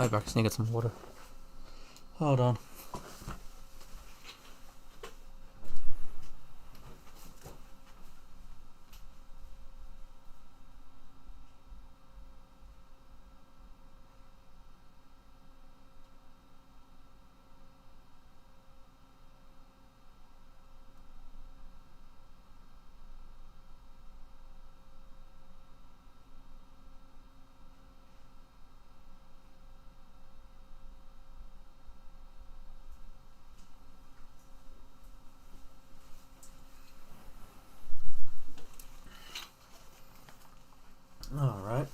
I'll be back. I just need to get some water. Hold on. Alright.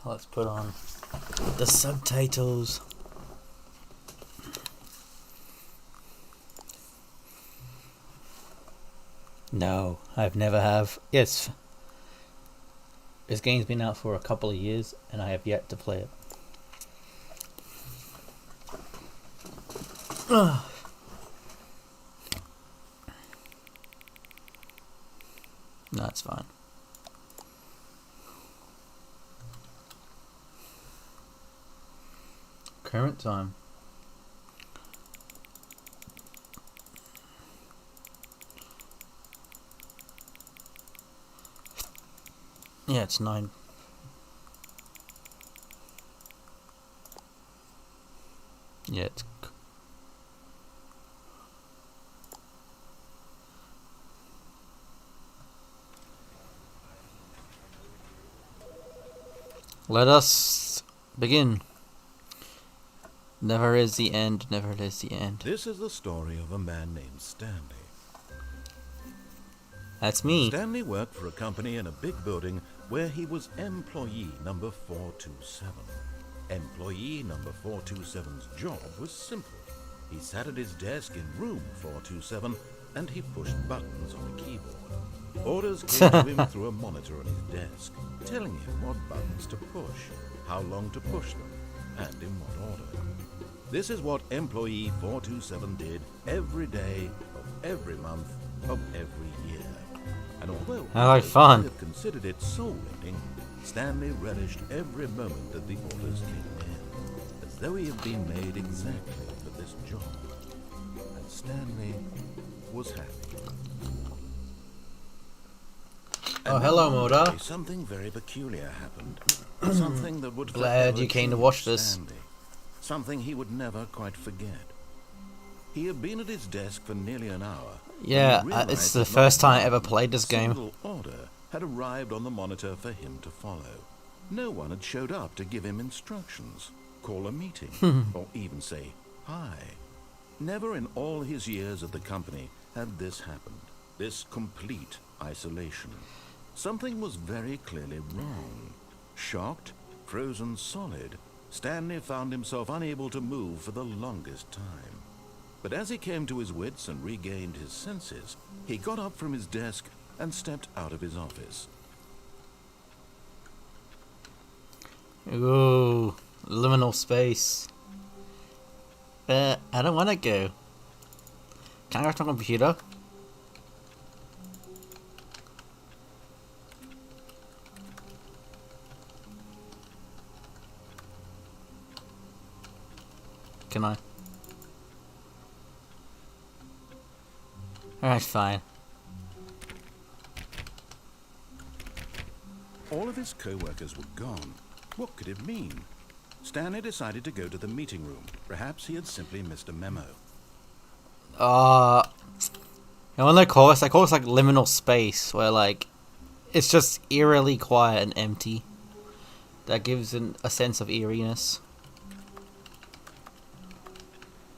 Let's put on the subtitles. No, I've never have. Yes. This game's been out for a couple of years and I have yet to play it. No, it's fine. Current time. Yeah, it's 9. Yeah, it's... Let us begin. Never is the end, never is the end. This is the story of a man named Stanley. That's me. Stanley worked for a company in a big building where he was employee number 427. Employee number 427's job was simple. He sat at his desk in room 427 and he pushed buttons on a keyboard. Orders came to him through a monitor on his desk, telling him what buttons to push, how long to push them, and in what order. This is what employee 427 did every day of every month of every year. And although he might have considered it soul-ending, Stanley relished every moment that the orders came in, as though he had been made exactly for this job. And Stanley was happy. Oh, hello, Moda. Something very peculiar happened. Something that would glad you came to watch this. Stanley. Something he would never quite forget. He had been at his desk for nearly an hour. Yeah, it's the first time I ever played this game. A single order had arrived on the monitor for him to follow. No one had showed up to give him instructions, call a meeting, or even say hi. Never in all his years at the company had this happened. This complete isolation. Something was very clearly wrong. Shocked, frozen solid, Stanley found himself unable to move for the longest time. But as he came to his wits and regained his senses, he got up from his desk and stepped out of his office. Ooh, liminal space. But I don't want to go. Can I go to my computer? Can I? Alright, fine. All of his co-workers were gone. What could it mean? Stanley decided to go to the meeting room. Perhaps he had simply missed a memo. You know what they call it? They call it like liminal space, where like it's just eerily quiet and empty. That gives a sense of eeriness.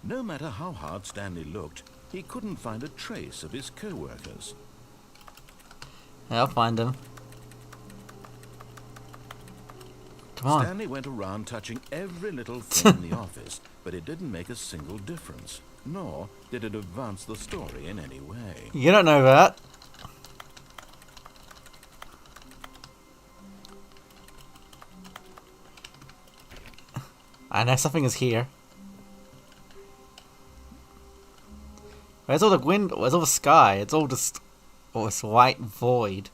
No matter how hard Stanley looked, he couldn't find a trace of his co-workers. Yeah, I'll find them. Come on. Stanley went around touching every little thing in the office, but it didn't make a single difference, nor did it advance the story in any way. You don't know that. I know something is here. Where's all the wind? Where's all the sky? It's all just... oh, it's white void.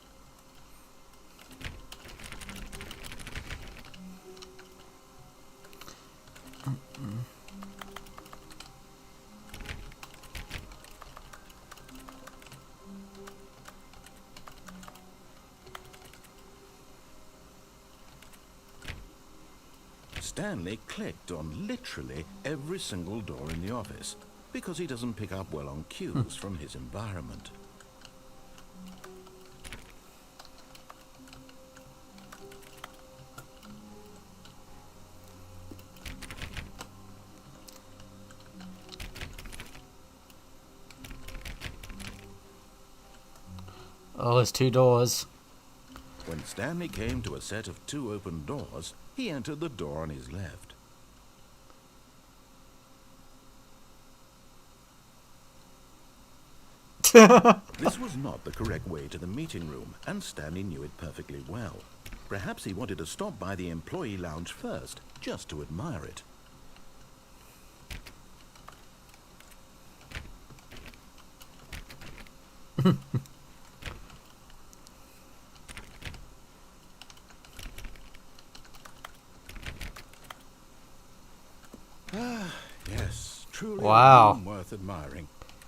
Stanley clicked on literally every single door in the office because he doesn't pick up well on cues from his environment. Oh, there's 2 doors. When Stanley came to a set of 2 open doors, he entered the door on his left. This was not the correct way to the meeting room, and Stanley knew it perfectly well. Perhaps he wanted to stop by the employee lounge first, just to admire it. Yes, truly Wow. a room worth admiring.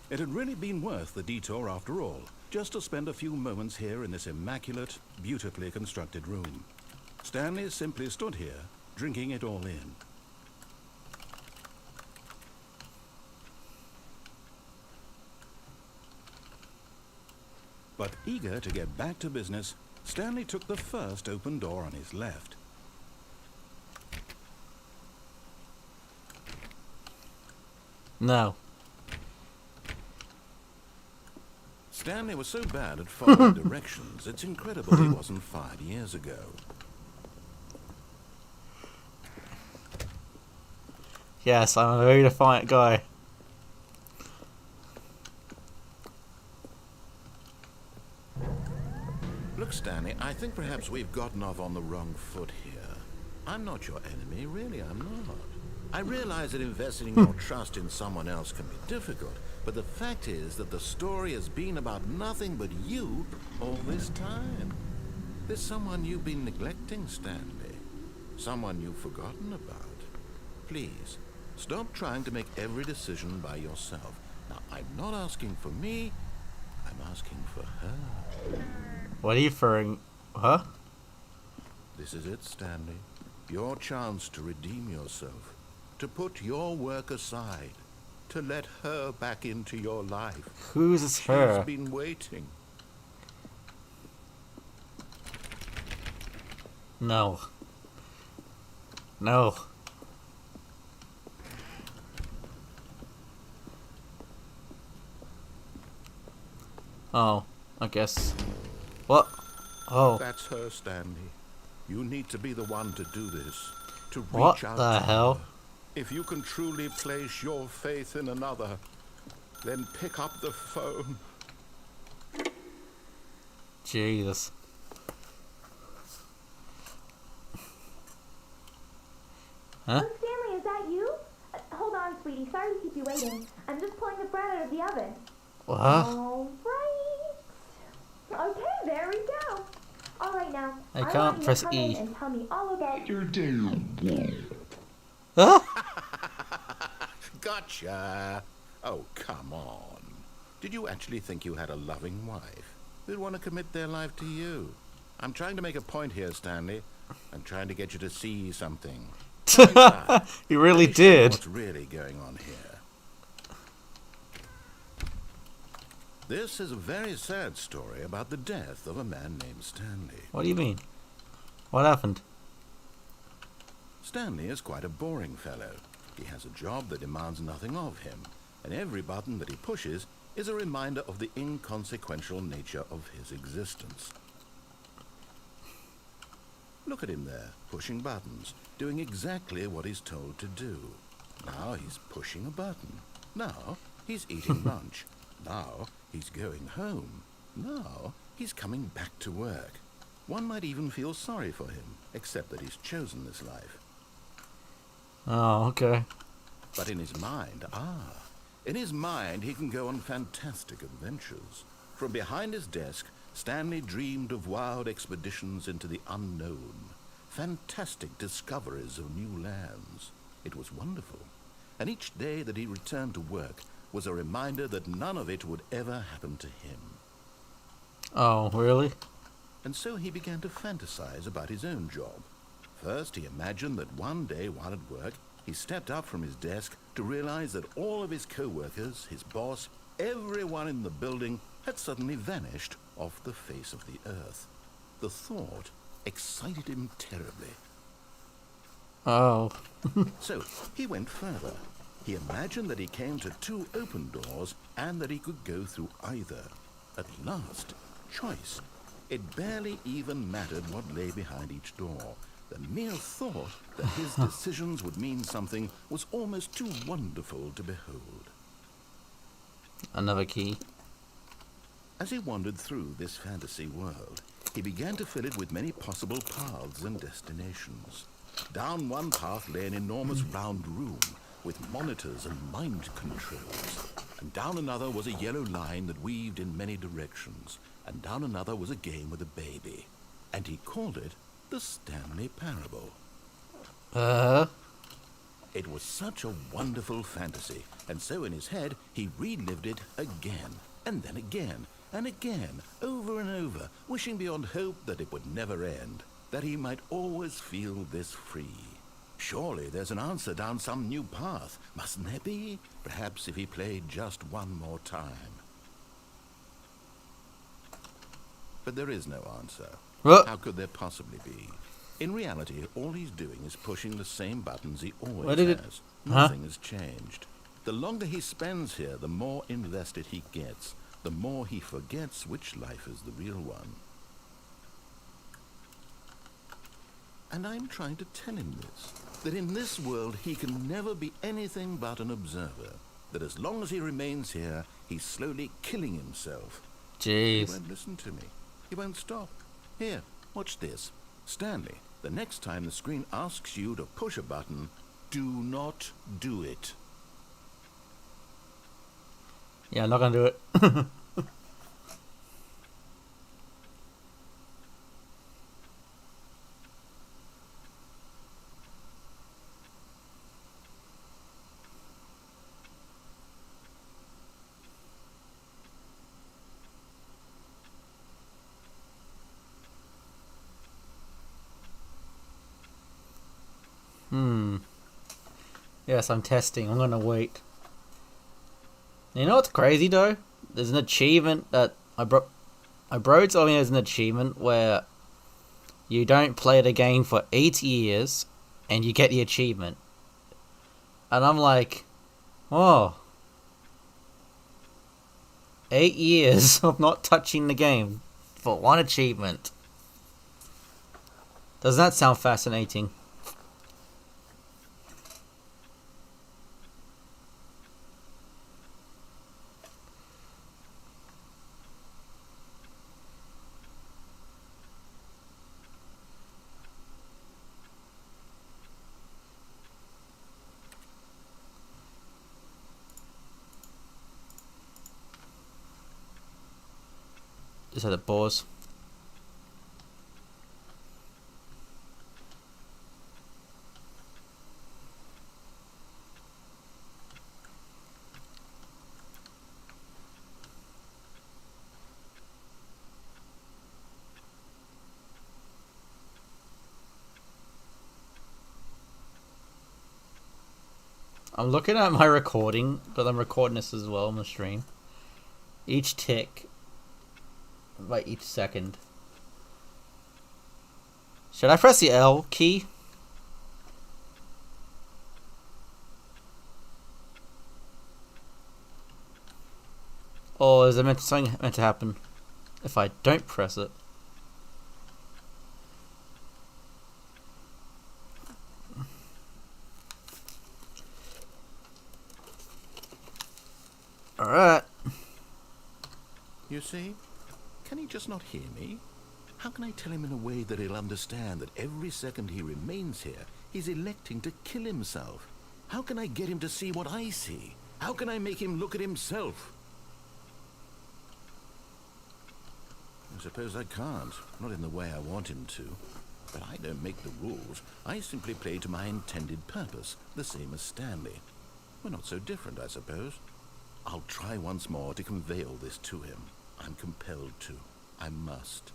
It had really been worth the detour after all, just to spend a few moments here in this immaculate, beautifully constructed room. Stanley simply stood here, drinking it all in. But eager to get back to business, Stanley took the first open door on his left. No. Stanley was so bad at following directions, it's incredible he wasn't fired years ago. Yes, I'm a very defiant guy. Look, Stanley, I think perhaps we've gotten off on the wrong foot here. I'm not your enemy, really, I'm not. I realize that investing your trust in someone else can be difficult, but the fact is that the story has been about nothing but you all this time. There's someone you've been neglecting, Stanley. Someone you've forgotten about. Please, stop trying to make every decision by yourself. Now, I'm not asking for me, I'm asking for her. What are you referring? Huh? This is it, Stanley. Your chance to redeem yourself. To put your work aside. To let her back into your life. Who's this her? She's been waiting. No. No. Oh, I guess. What? Oh. That's her, Stanley. You need to be the one to do this. To reach What out the to hell? her. If you can truly place your faith in another, then pick up the phone. Jesus. Huh? Oh, Stanley, is that you? Hold on, sweetie. Sorry to keep you waiting. I'm just pulling the bread out of the oven. What? All right. Okay, there we go. All right, now. I want can't you to press come E. in and tell me all about your Huh? Gotcha. Oh, come on. Did you actually think you had a loving wife who'd want to commit their life to you? I'm trying to make a point here, Stanley. I'm trying to get you to see something. You really Let me show you did. What's really going on here? This is a very sad story about the death of a man named Stanley. What do you mean? What happened? Stanley is quite a boring fellow. He has a job that demands nothing of him, and every button that he pushes is a reminder of the inconsequential nature of his existence. Look at him there, pushing buttons, doing exactly what he's told to do. Now he's pushing a button. Now he's eating lunch. Now he's going home. Now he's coming back to work. One might even feel sorry for him, except that he's chosen this life. Oh, okay. But in his mind, in his mind he can go on fantastic adventures. From behind his desk, Stanley dreamed of wild expeditions into the unknown, fantastic discoveries of new lands. It was wonderful, and each day that he returned to work was a reminder that none of it would ever happen to him. Oh, really? And so he began to fantasize about his own job. First, he imagined that one day while at work, he stepped up from his desk to realize that all of his co-workers, his boss, everyone in the building had suddenly vanished off the face of the earth. The thought excited him terribly. Oh. So he went further. He imagined that he came to 2 open doors and that he could go through either. At last, choice. It barely even mattered what lay behind each door. The mere thought that his decisions would mean something was almost too wonderful to behold. Another key. As he wandered through this fantasy world, he began to fill it with many possible paths and destinations. Down one path lay an enormous round room with monitors and mind controls. And down another was a yellow line that weaved in many directions. And down another was a game with a baby. And he called it the Stanley Parable. It was such a wonderful fantasy, and so in his head he relived it again, and then again, and again, over and over, wishing beyond hope that it would never end, that he might always feel this free. Surely there's an answer down some new path, mustn't there be? Perhaps if he played just one more time. But there is no answer. What? How could there possibly be? In reality, all he's doing is pushing the same buttons he always What did it- has. Nothing has changed. The longer he spends here, the more invested he gets, the more he forgets which life is the real one. And I'm trying to tell him this, that in this world he can never be anything but an observer, that as long as he remains here, he's slowly killing himself. He Jeez. won't listen to me. He won't stop. Here, watch this. Stanley, the next time the screen asks you to push a button, do not do it. Yeah, I'm not gonna do it. Yes, I'm testing. I'm gonna wait. You know what's crazy though? There's an achievement that my bro told me there's an achievement where you don't play the game for 8 years and you get the achievement. And I'm like, oh, 8 years of not touching the game for one achievement. Doesn't that sound fascinating? Just had to pause. I'm looking at my recording because I'm recording this as well on the stream. Each tick by each second. Should I press the L key? Or is there something meant to happen if I don't press it? Alright. You see? Can he just not hear me? How can I tell him in a way that he'll understand that every second he remains here, he's electing to kill himself? How can I get him to see what I see? How can I make him look at himself? I suppose I can't, not in the way I want him to. But I don't make the rules. I simply play to my intended purpose, the same as Stanley. We're not so different, I suppose. I'll try once more to convey all this to him. I'm compelled to. I must.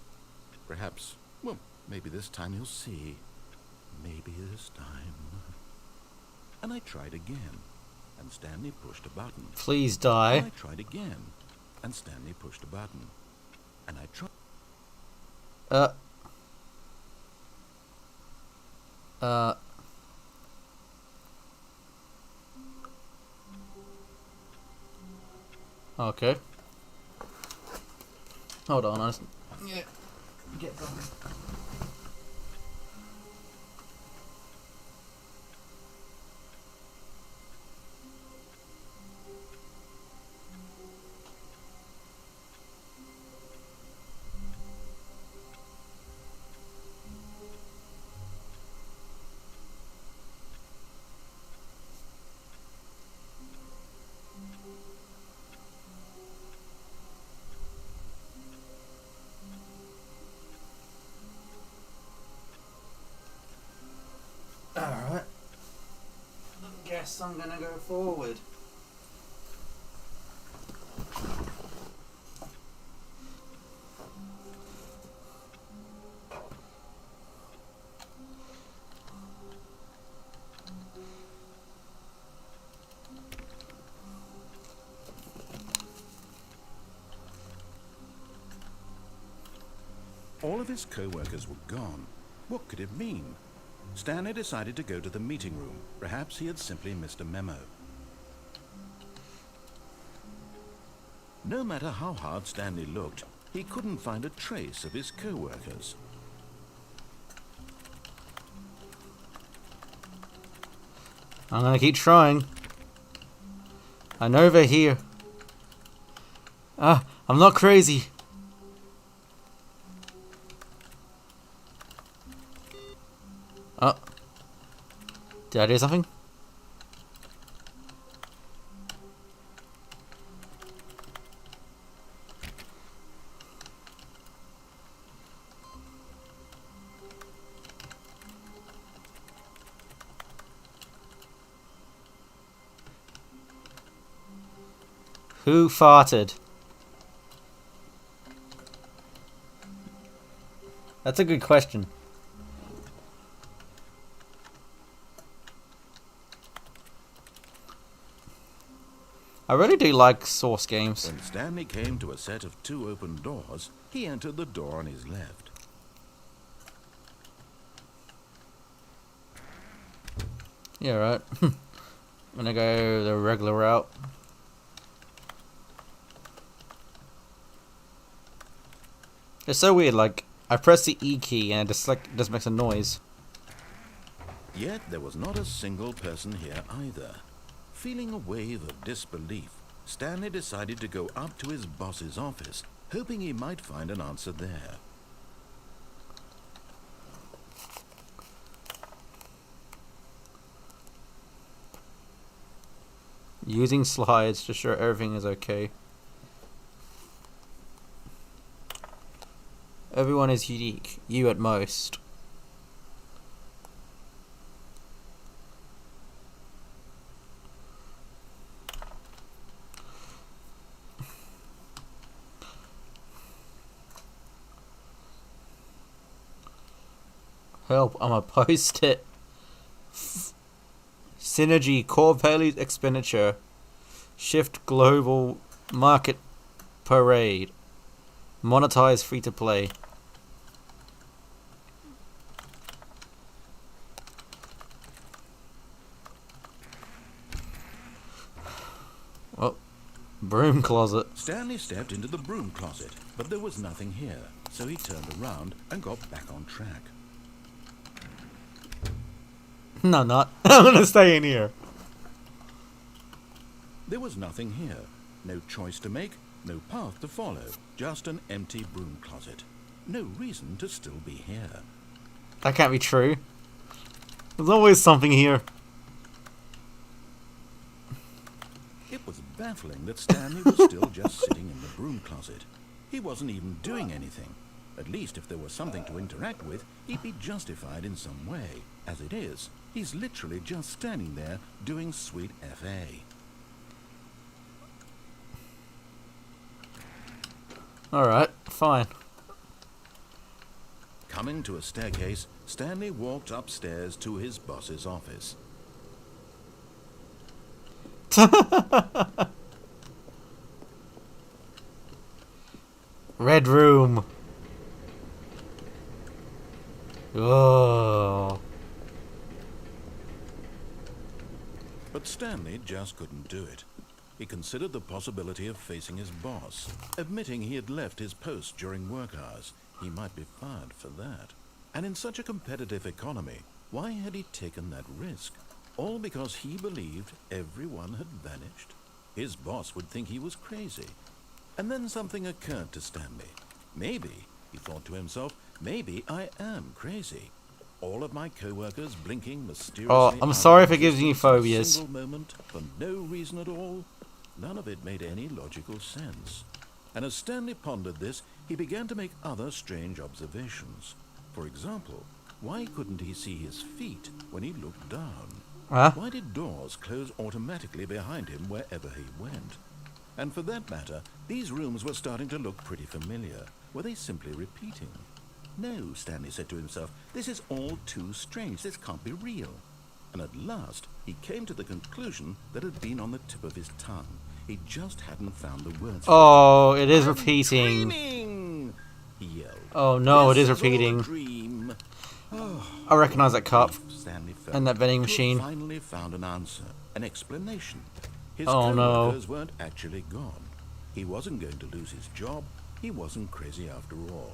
Perhaps, well, maybe this time he'll see. Maybe this time. And I tried again, and Stanley pushed a button. Please And die. I tried again, and Stanley pushed a button. And I tried. Uh. Okay. Hold on, yeah. Get going. Alright. Guess I'm gonna go forward. All of his co-workers were gone. What could it mean? Stanley decided to go to the meeting room. Perhaps he had simply missed a memo. No matter how hard Stanley looked, he couldn't find a trace of his co-workers. I'm gonna keep trying. I know they're here. I'm not crazy. Oh. Did I do something? Who farted? That's a good question. I really do like Source games. When Stanley came to a set of 2 open doors, he entered the door on his left. Yeah, right. I'm gonna go the regular route. It's so weird, like, I press the E key and it just makes a noise. Yet there was not a single person here either. Feeling a wave of disbelief, Stanley decided to go up to his boss's office, hoping he might find an answer there. Using slides to show everything is okay. Everyone is unique, you at most. Help, I'm a post-it. Synergy, core value expenditure. Shift global market parade. Monetize free to play. Oh, broom closet. Stanley stepped into the broom closet, but there was nothing here, so he turned around and got back on track. No, not. I'm gonna stay in here. There was nothing here. No choice to make, no path to follow, just an empty broom closet. No reason to still be here. That can't be true. There's always something here. It was baffling that Stanley was still just sitting in the broom closet. He wasn't even doing anything. At least if there was something to interact with, he'd be justified in some way. As it is, he's literally just standing there doing sweet FA. Alright, fine. Coming to a staircase, Stanley walked upstairs to his boss's office. Red room. Oh. But Stanley just couldn't do it. He considered the possibility of facing his boss, admitting he had left his post during work hours. He might be fired for that. And in such a competitive economy, why had he taken that risk? All because he believed everyone had vanished? His boss would think he was crazy. And then something occurred to Stanley. Maybe, he thought to himself, maybe I am crazy. All of my co-workers blinking mysteriously. Oh, I'm sorry if it gives you phobias. A single moment for no reason at all. None of it made any logical sense. And as Stanley pondered this, he began to make other strange observations. For example, why couldn't he see his feet when he looked down? Huh? Why did doors close automatically behind him wherever he went? And for that matter, these rooms were starting to look pretty familiar. Were they simply repeating? No, Stanley said to himself, this is all too strange. This can't be real. And at last, he came to the conclusion that had been on the tip of his tongue. He just hadn't found the words. Oh, it is repeating. Dreaming! He yelled. Oh no, it is This all a repeating. dream. I recognize that cup Stanley felt and that vending to have machine. finally found an answer, an explanation. His Oh, no. co-workers weren't actually gone. He wasn't going to lose his job. He wasn't crazy after all.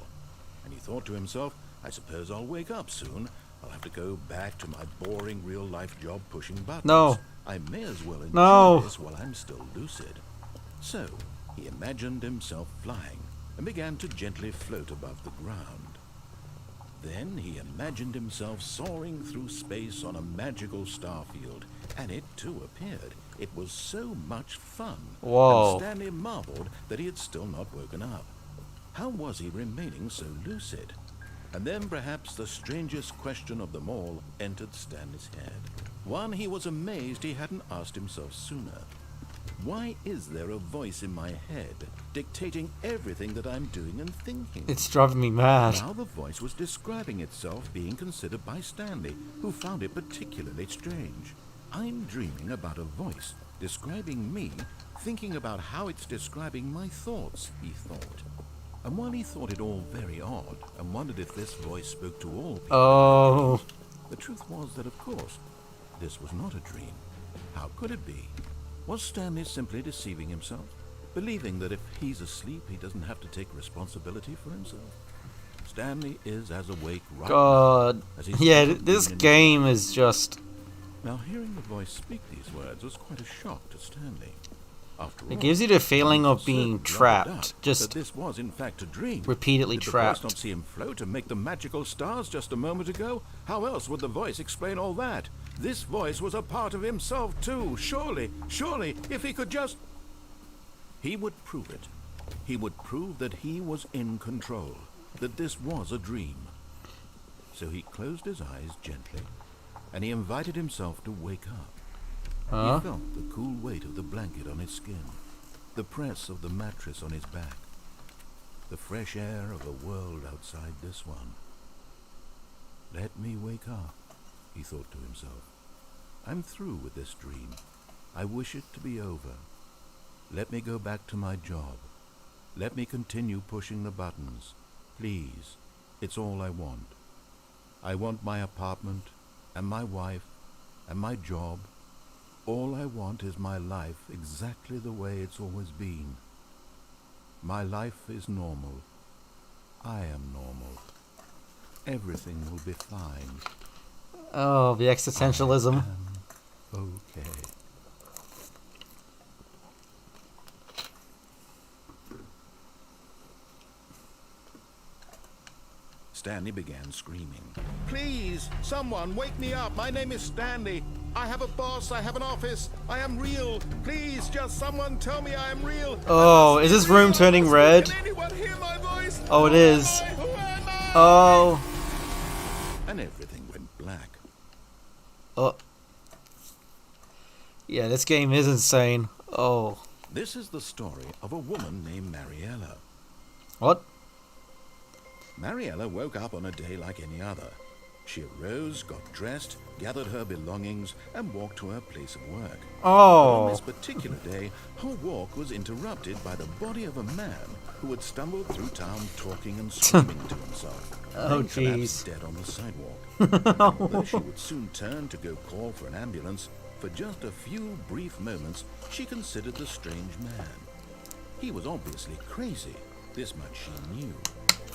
And he thought to himself, I suppose I'll wake up soon. I'll have to go back to my boring real-life job pushing buttons. No. I may as well enjoy No. this while I'm still lucid. So, he imagined himself flying and began to gently float above the ground. Then he imagined himself soaring through space on a magical starfield, and it too appeared. It was so much fun. Whoa. And Stanley marveled that he had still not woken up. How was he remaining so lucid? And then perhaps the strangest question of them all entered Stanley's head. One he was amazed he hadn't asked himself sooner. Why is there a voice in my head dictating everything that I'm doing and thinking? It's driving me mad. Now the voice was describing itself being considered by Stanley, who found it particularly strange. I'm dreaming about a voice describing me, thinking about how it's describing my thoughts, he thought. And while he thought it all very odd, and wondered if this voice spoke to all people, Oh. the truth was that, of course, this was not a dream. How could it be? Was Stanley simply deceiving himself, believing that if he's asleep, he doesn't have to take responsibility for himself? Stanley is as awake right God. now as he's Yeah, ever this been in game his is just... Now, hearing the voice speak these words was quite a shock to Stanley. After all, It gives you the feeling he of was being certain trapped, beyond a doubt just that this was in fact a dream. repeatedly Did the voice trapped. not see him float and make the magical stars just a moment ago? How else would the voice explain all that? This voice was a part of himself too. Surely, if he could just... He would prove it. He would prove that he was in control, that this was a dream. So he closed his eyes gently, and he invited himself to wake up. Huh? He felt the cool weight of the blanket on his skin, the press of the mattress on his back, the fresh air of a world outside this one. Let me wake up, he thought to himself. I'm through with this dream. I wish it to be over. Let me go back to my job. Let me continue pushing the buttons. Please, it's all I want. I want my apartment, and my wife, and my job. All I want is my life exactly the way it's always been. My life is normal. I am normal. Everything will be fine. Oh, the existentialism. Okay. Stanley began screaming. Please, someone, wake me up. My name is Stanley. I have a boss. I have an office. I am real. Please, just someone tell me I am real. Oh, is this room turning red? Can anyone hear my voice? Oh, it is. Who am I? Oh. And everything went black. Oh. Yeah, this game is insane. Oh. This is the story of a woman named Mariella. What? Mariella woke up on a day like any other. She arose, got dressed, gathered her belongings, and walked to her place of work. But on this Oh. particular day, her walk was interrupted by the body of a man who had stumbled through town talking and screaming to himself. Oh, Then collapsed jeez. dead on the sidewalk. Although she would soon turn to go call for an ambulance, for just a few brief moments, she considered the strange man. He was obviously crazy. This much she knew.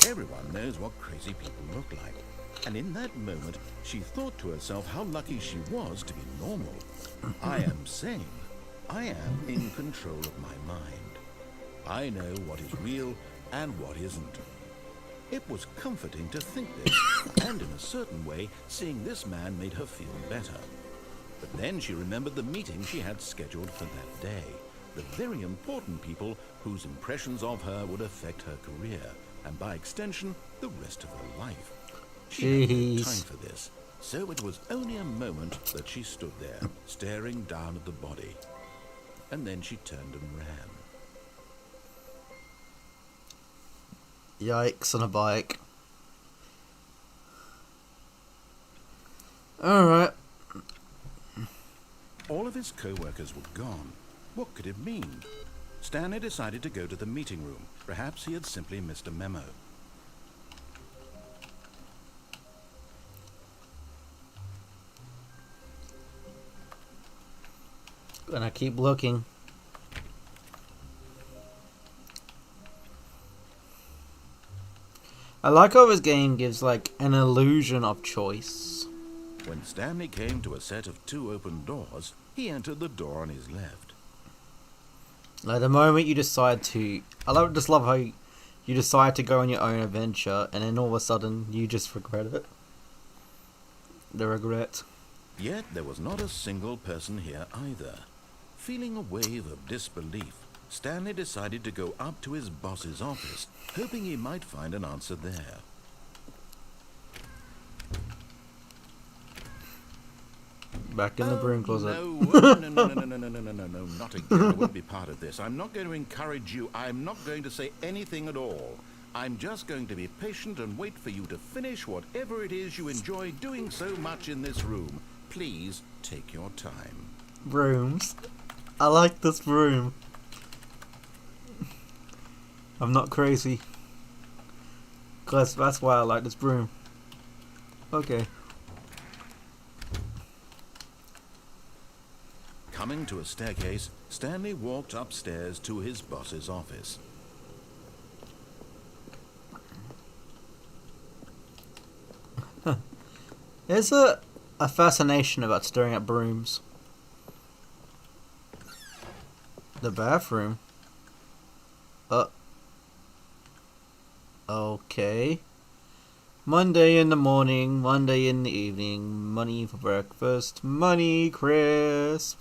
Everyone knows what crazy people look like. And in that moment, she thought to herself how lucky she was to be normal. I am sane. I am in control of my mind. I know what is real and what isn't. It was comforting to think this, and in a certain way, seeing this man made her feel better. But then she remembered the meeting she had scheduled for that day. The very important people whose impressions of her would affect her career, and by extension, the rest of her life. She had no Jeez. time for this, so it was only a moment that she stood there, staring down at the body. And then she turned and ran. Yikes on a bike. Alright. All of his co-workers were gone. What could it mean? Stanley decided to go to the meeting room. Perhaps he had simply missed a memo. Gonna keep looking. I like how this game gives like an illusion of choice. When Stanley came to a set of 2 open doors, he entered the door on his left. Like the moment you decide to, just love how you decide to go on your own adventure, and then all of a sudden you just regret it. The regret. Yet there was not a single person here either. Feeling a wave of disbelief, Stanley decided to go up to his boss's office, hoping he might find an answer there. Back in the broom closet. No, not again. I won't be part of this. I'm not going to encourage you. I'm not going to say anything at all. I'm just going to be patient and wait for you to finish whatever it is you enjoy doing so much in this room. Please take your time. Brooms. I like this broom. I'm not crazy. Cause that's why I like this broom. Okay. Coming to a staircase, Stanley walked upstairs to his boss's office. There's a fascination about staring at brooms. The bathroom. Okay. Monday in the morning, Monday in the evening, money for breakfast, money crisp.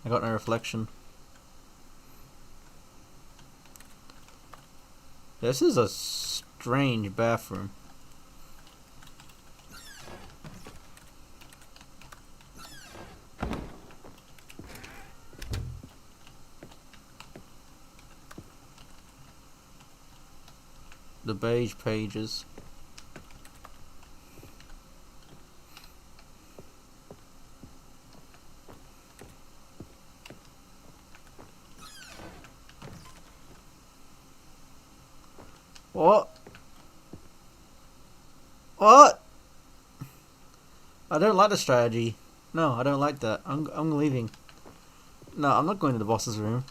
I got no reflection. This is a strange bathroom. The beige pages. What? What? I don't like the strategy. No, I don't like that. I'm leaving. No, I'm not going to the boss's room.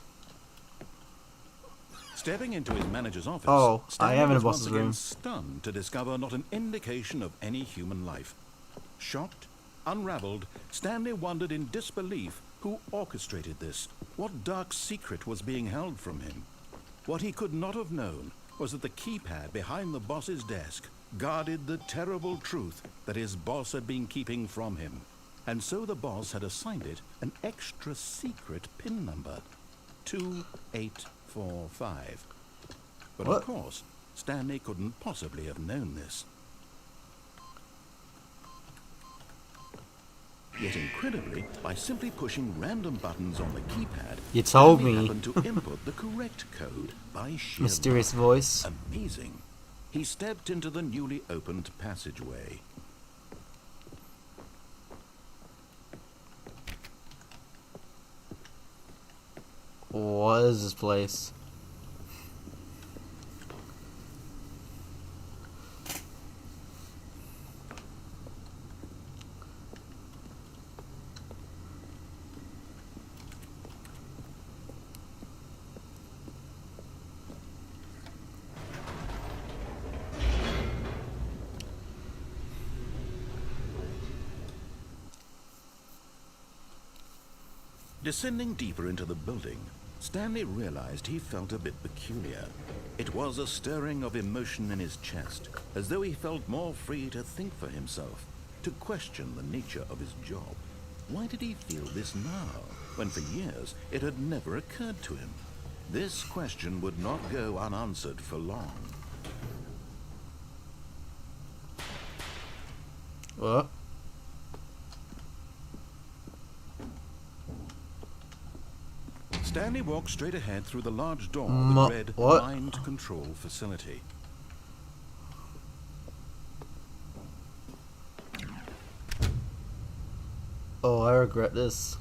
Stepping into his manager's office, Oh, Stanley I am in a was boss's once again room. stunned to discover not an indication of any human life. Shocked, unraveled, Stanley wondered in disbelief who orchestrated this. What dark secret was being held from him? What he could not have known was that the keypad behind the boss's desk guarded the terrible truth that his boss had been keeping from him. And so the boss had assigned it an extra secret PIN number, 2845. But What? of course, Stanley couldn't possibly have known this. Yet incredibly, by simply pushing random buttons on the keypad, You told Stanley me. happened to input the correct code by sheer Mysterious luck. voice. Amazing. He stepped into the newly opened passageway. What is this place? Descending deeper into the building, Stanley realized he felt a bit peculiar. It was a stirring of emotion in his chest, as though he felt more free to think for himself, to question the nature of his job. Why did he feel this now, when for years it had never occurred to him? This question would not go unanswered for long. What? Stanley walked straight ahead through the large door that read what? Mind Control Facility. Oh, I regret this.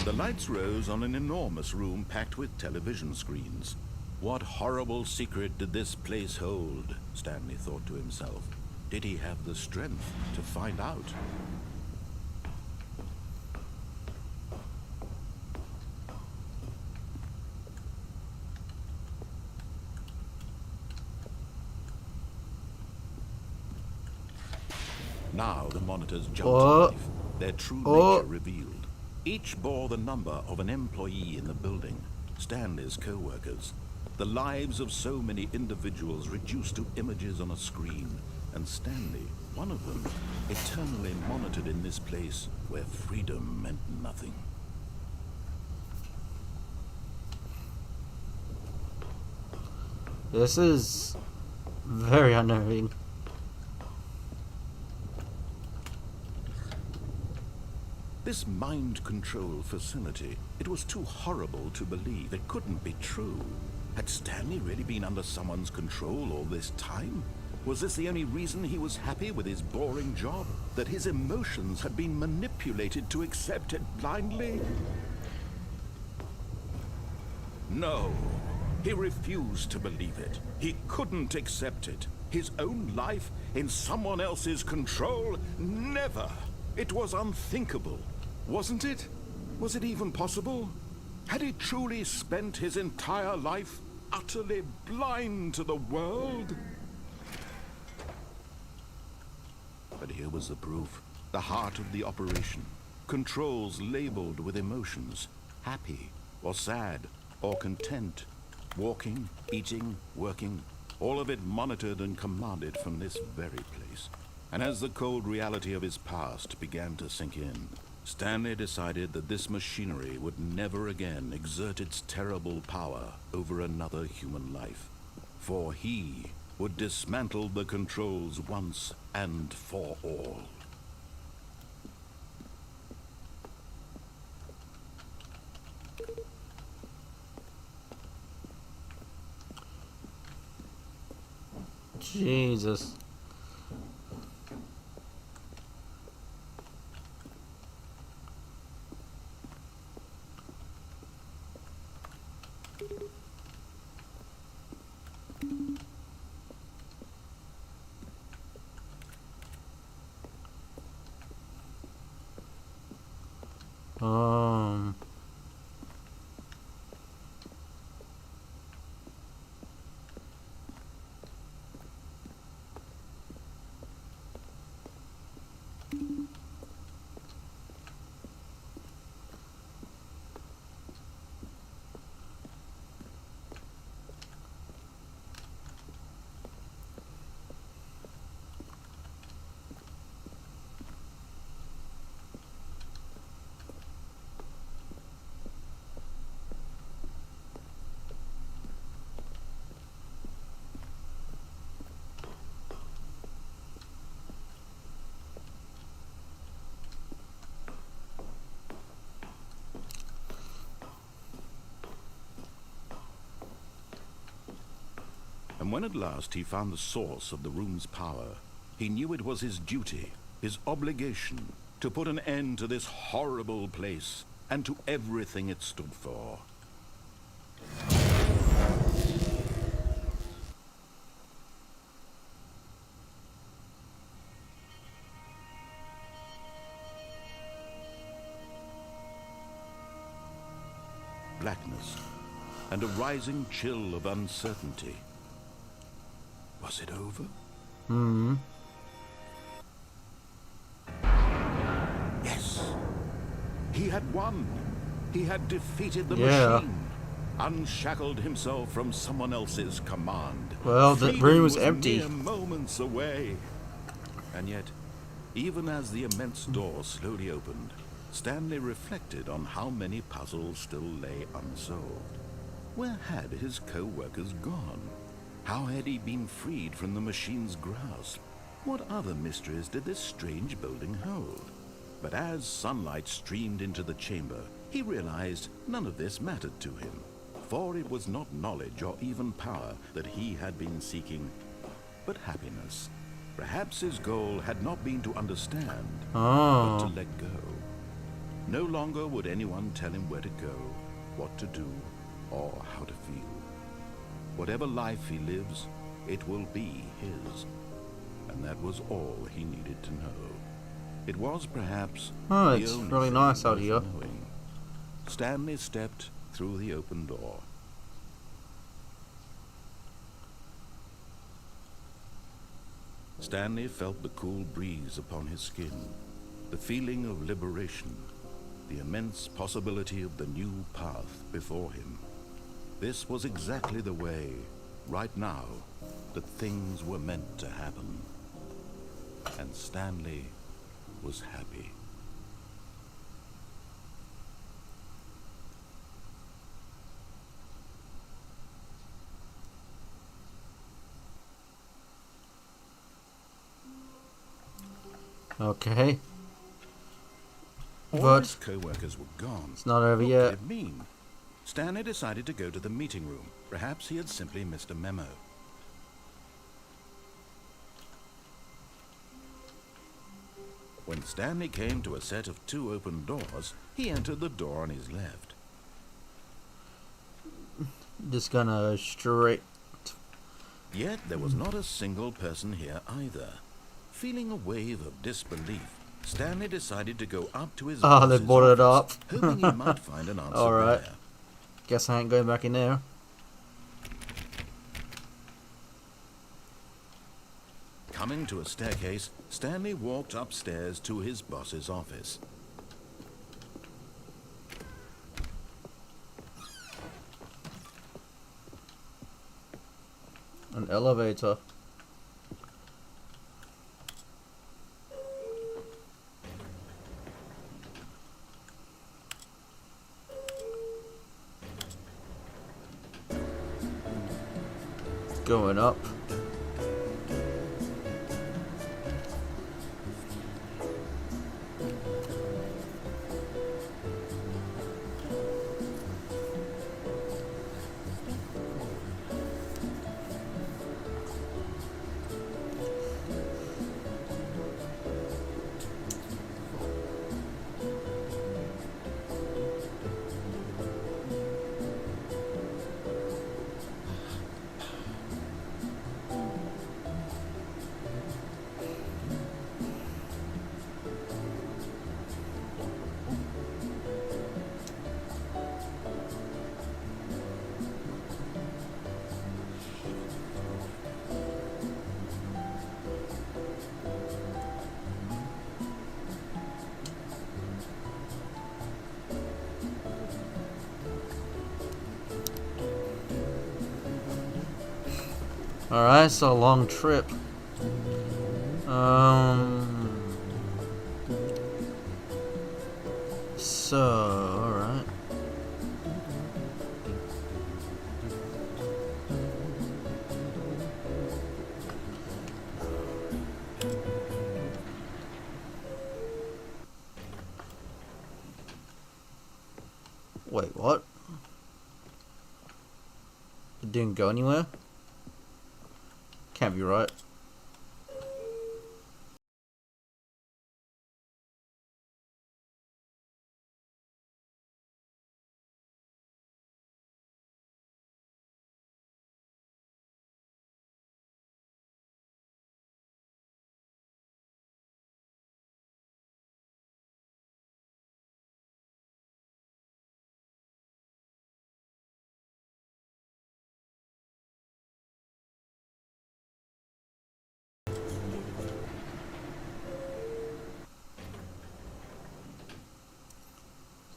The lights rose on an enormous room packed with television screens. What horrible secret did this place hold? Stanley thought to himself. Did he have the strength to find out? Now the monitors jumped to life, their true nature revealed. Each bore the number of an employee in the building, Stanley's co-workers. The lives of so many individuals reduced to images on a screen, and Stanley, one of them, eternally monitored in this place where freedom meant nothing. This is very unnerving. This mind control facility, it was too horrible to believe. It couldn't be true. Had Stanley really been under someone's control all this time? Was this the only reason he was happy with his boring job? That his emotions had been manipulated to accept it blindly? No. He refused to believe it. He couldn't accept it. His own life in someone else's control? Never. It was unthinkable. Wasn't it? Was it even possible? Had he truly spent his entire life utterly blind to the world? But here was the proof. The heart of the operation. Controls labeled with emotions. Happy, or sad, or content. Walking, eating, working. All of it monitored and commanded from this very place. And as the cold reality of his past began to sink in, Stanley decided that this machinery would never again exert its terrible power over another human life. For he would dismantle the controls once and for all. Jesus. Um. And when at last he found the source of the room's power, he knew it was his duty, his obligation, to put an end to this horrible place and to everything it stood for. Blackness and a rising chill of uncertainty. Was it over? Yes. He had won. He had defeated the machine. Unshackled himself from someone else's command. Well, the Freedom room was empty. Mere moments away. And yet, even as the immense door slowly opened, Stanley reflected on how many puzzles still lay unsolved. Where had his co-workers gone? How had he been freed from the machine's grasp? What other mysteries did this strange building hold? But as sunlight streamed into the chamber, he realized none of this mattered to him, for it was not knowledge or even power that he had been seeking, but happiness. Perhaps his goal had not been to understand, but to let go. No longer would anyone tell him where to go, what to do, or how to feel. Whatever life he lives, it will be his. And that was all he needed to know. It was perhaps the it's only really thing nice out worth here. knowing. Stanley stepped through the open door. Stanley felt the cool breeze upon his skin, the feeling of liberation, the immense possibility of the new path before him. This was exactly the way, right now, that things were meant to happen. And Stanley was happy. Okay. All But his co-workers were gone. it's not over What yet. did it mean? Stanley decided to go to the meeting room. Perhaps he had simply missed a memo. When Stanley came to a set of 2 open doors, he entered the door on his left. Just gonna straight. Yet there was not a single person here either. Feeling a wave of disbelief, Stanley decided to go up to his Oh, they boss's boarded office, up. hoping he might find an answer Alright. there. Guess I ain't going back in there. Coming to a staircase, Stanley walked upstairs to his boss's office. An elevator. Going up. Alright, it's a long trip. So, alright. Wait, what? It didn't go anywhere? Can't be right.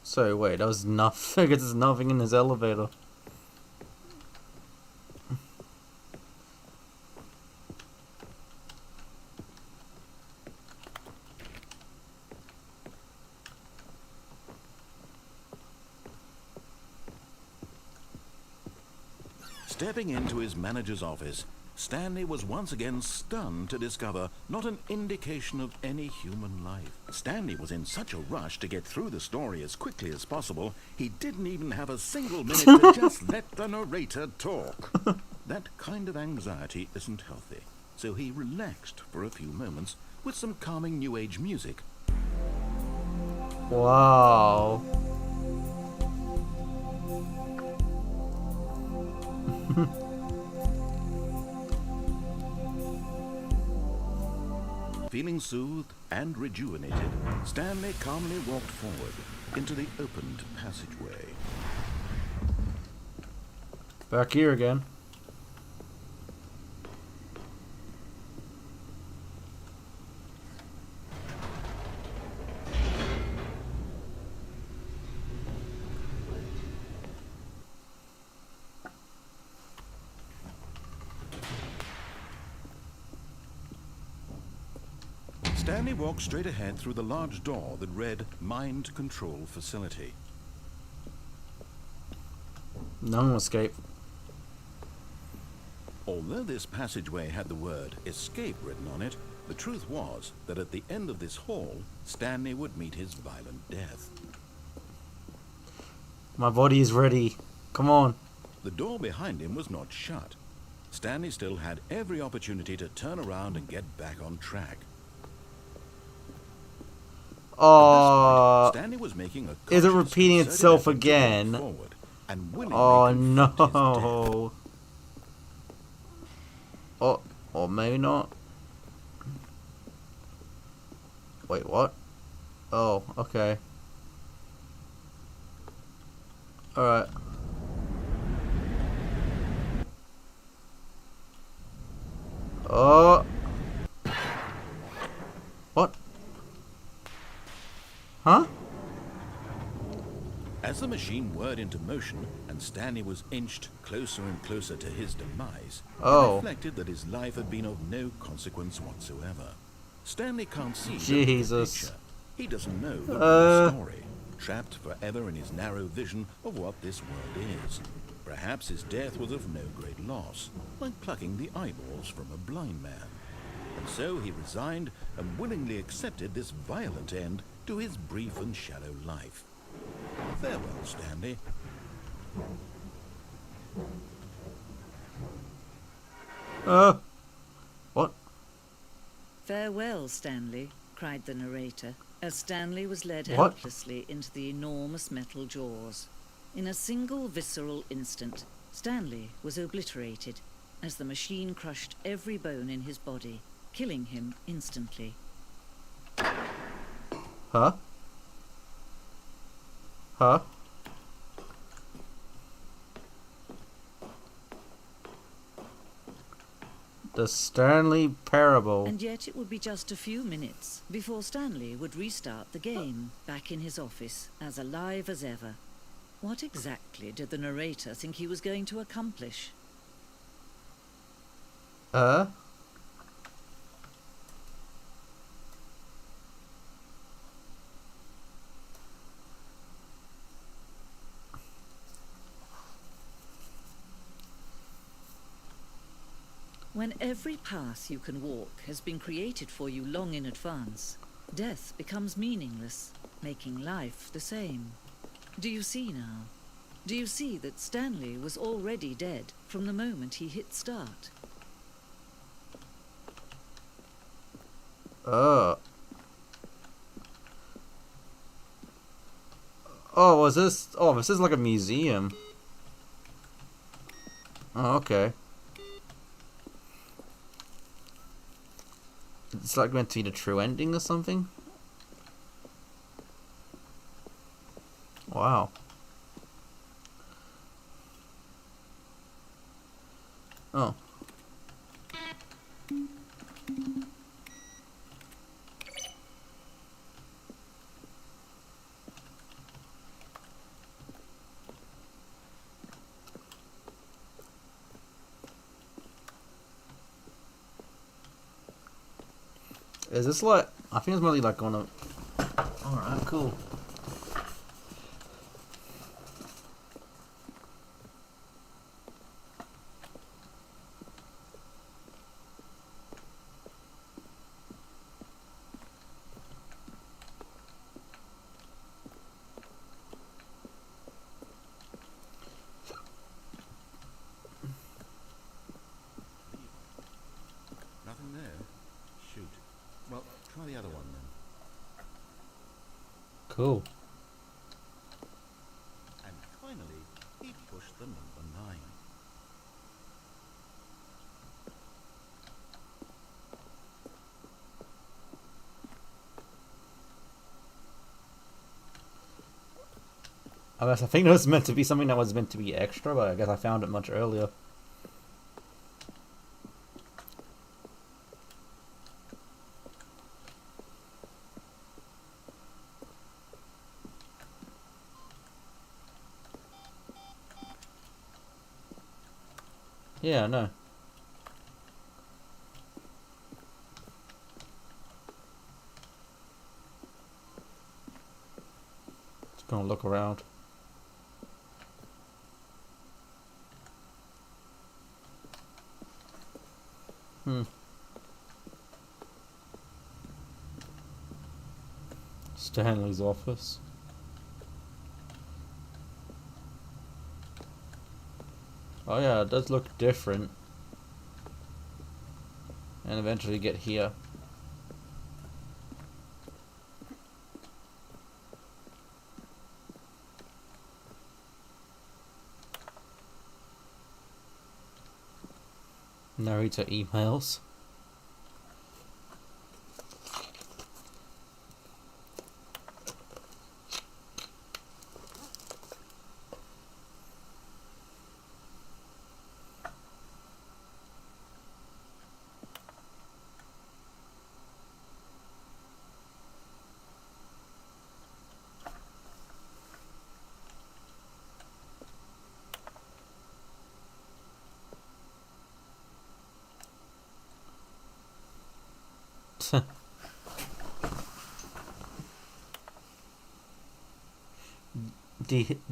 So wait, that was nothing. There's nothing in this elevator. Stepping into his manager's office, Stanley was once again stunned to discover not an indication of any human life. Stanley was in such a rush to get through the story as quickly as possible, he didn't even have a single minute to just let the narrator talk. That kind of anxiety isn't healthy, so he relaxed for a few moments with some calming new age music. Wow. Feeling soothed and rejuvenated, Stanley calmly walked forward into the opened passageway. Back here again. Stanley walked straight ahead through the large door that read Mind Control Facility. No one will escape. Although this passageway had the word escape written on it, the truth was that at the end of this hall, Stanley would meet his violent death. My body is ready. Come on. The door behind him was not shut. Stanley still had every opportunity to turn around and get back on track. Stanley was making a is it repeating concerted itself effort to walk again? forward and willingly Oh confront his death. no. Oh, or maybe not. Wait, what? Oh, okay. Alright. Oh. What? Huh? As the machine whirred into motion and Stanley was inched closer and closer to his demise, he reflected that his life had been of no consequence whatsoever. Stanley can't see the bigger picture. He doesn't know the real story, trapped forever in his narrow vision of what this world is. Perhaps his death was of no great loss, like plucking the eyeballs from a blind man. And so he resigned and willingly accepted this violent end to his brief and shallow life. Farewell, Stanley. What? Farewell, Stanley, cried the narrator, as Stanley was led helplessly into the enormous metal jaws. In a single visceral instant, Stanley was obliterated as the machine crushed every bone in his body, killing him instantly. Huh? Huh? The Stanley Parable. And yet it would be just a few minutes before Stanley would restart the game, back in his office, as alive as ever. What exactly did the narrator think he was going to accomplish? When every path you can walk has been created for you long in advance, death becomes meaningless, making life the same. Do you see now? Do you see that Stanley was already dead from the moment he hit start? Oh. Oh, was this? Oh, this is like a museum. Oh, okay. It's like meant to be the true ending or something? Wow. Oh. Is this like... I think it's mainly like gonna... Alright, cool. Nothing there? Shoot. Well, try the other one then. Cool. And finally, he pushed the number 9. I guess I think it was meant to be something that was meant to be extra, but I guess I found it much earlier. Yeah, no. Just gonna look around. Stanley's office. Oh yeah, it does look different. And eventually get here. Narrator emails.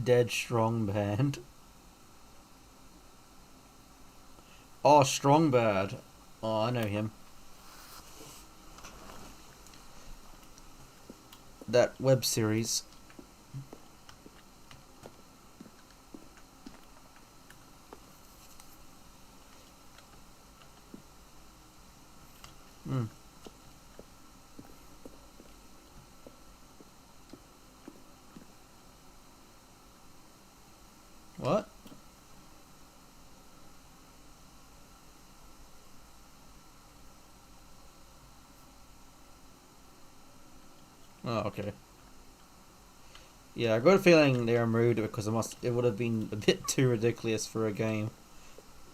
Dead Strong Band. Oh, Strong Bad. Oh, I know him. That web series. Hmm. What? Oh, okay. Yeah, I got a feeling they removed it because it would have been a bit too ridiculous for a game.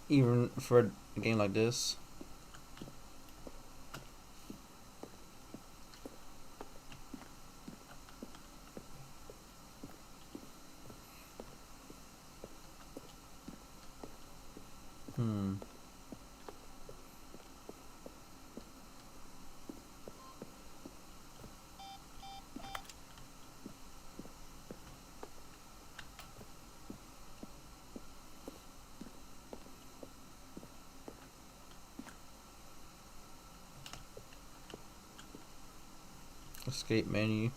Even for a game like this. Hmm. Escape menu.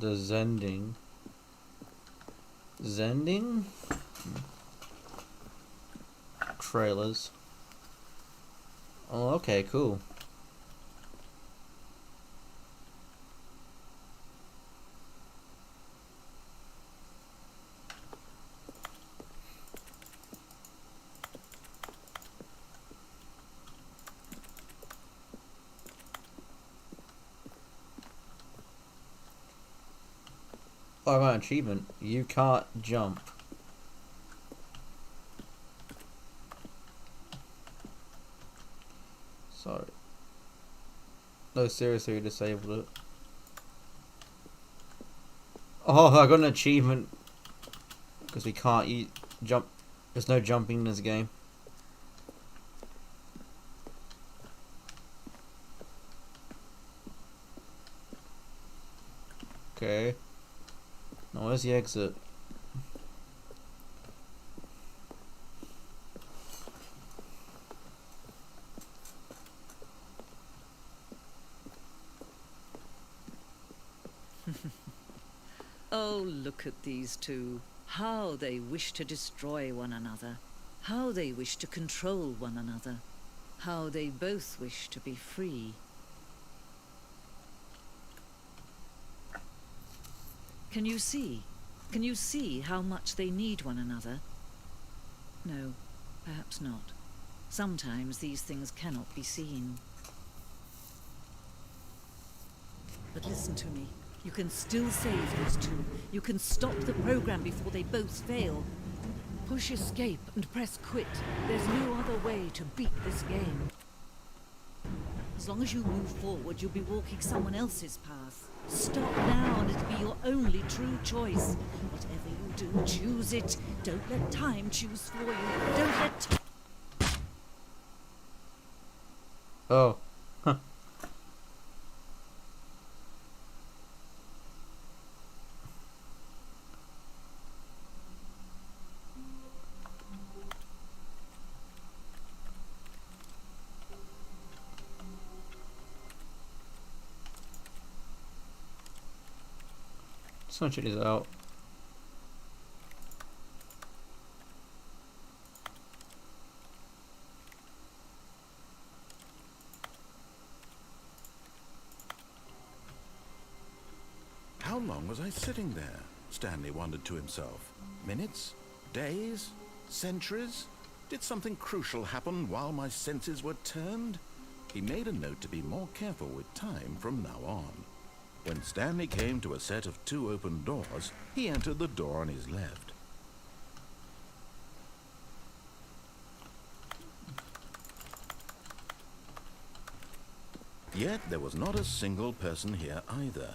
The Zending. Zending? Trailers. Oh, okay, cool. Oh, I got an achievement. You can't jump. Sorry. No, seriously, you disabled it. Oh, I got an achievement. Because we can't jump. There's no jumping in this game. Okay. Now where's the exit? Oh, look at these two. How they wish to destroy one another. How they wish to control one another. How they both wish to be free. Can you see? Can you see how much they need one another? No, perhaps not. Sometimes these things cannot be seen. But listen to me. You can still save these two. You can stop the program before they both fail. Push escape and press quit. There's no other way to beat this game. As long as you move forward, you'll be walking someone else's path. Stop now and it'll be your only true choice. Whatever you do, choose it. Don't let time choose for you. Don't let Oh. Huh. Just want to check this out. How long was I sitting there? Stanley wondered to himself. Minutes? Days? Centuries? Did something crucial happen while my senses were turned? He made a note to be more careful with time from now on. When Stanley came to a set of 2 open doors, he entered the door on his left. Yet there was not a single person here either.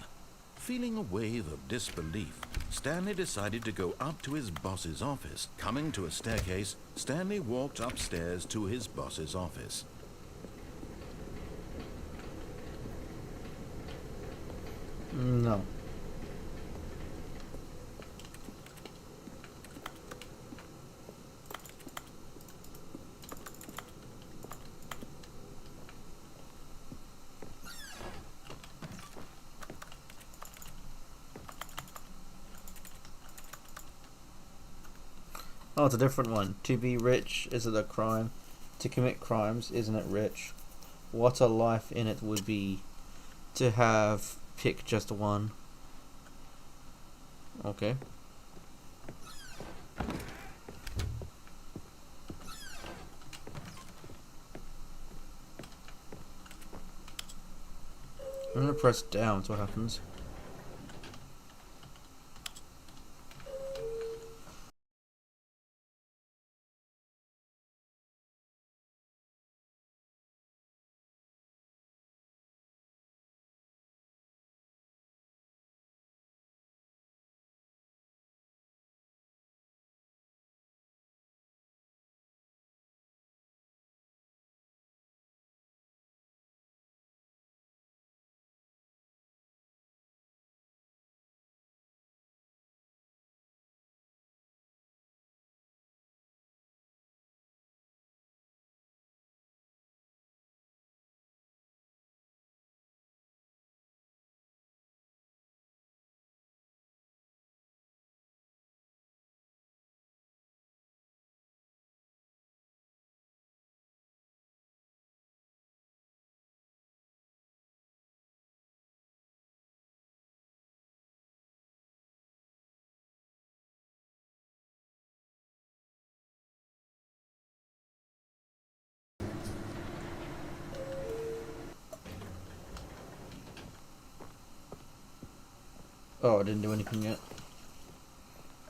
Feeling a wave of disbelief, Stanley decided to go up to his boss's office. Coming to a staircase, Stanley walked upstairs to his boss's office. No. Oh, it's a different one. To be rich isn't a crime. To commit crimes isn't it rich? What a life in it would be to have pick just one. Okay. I'm gonna press down, so what happens? Oh, I didn't do anything yet.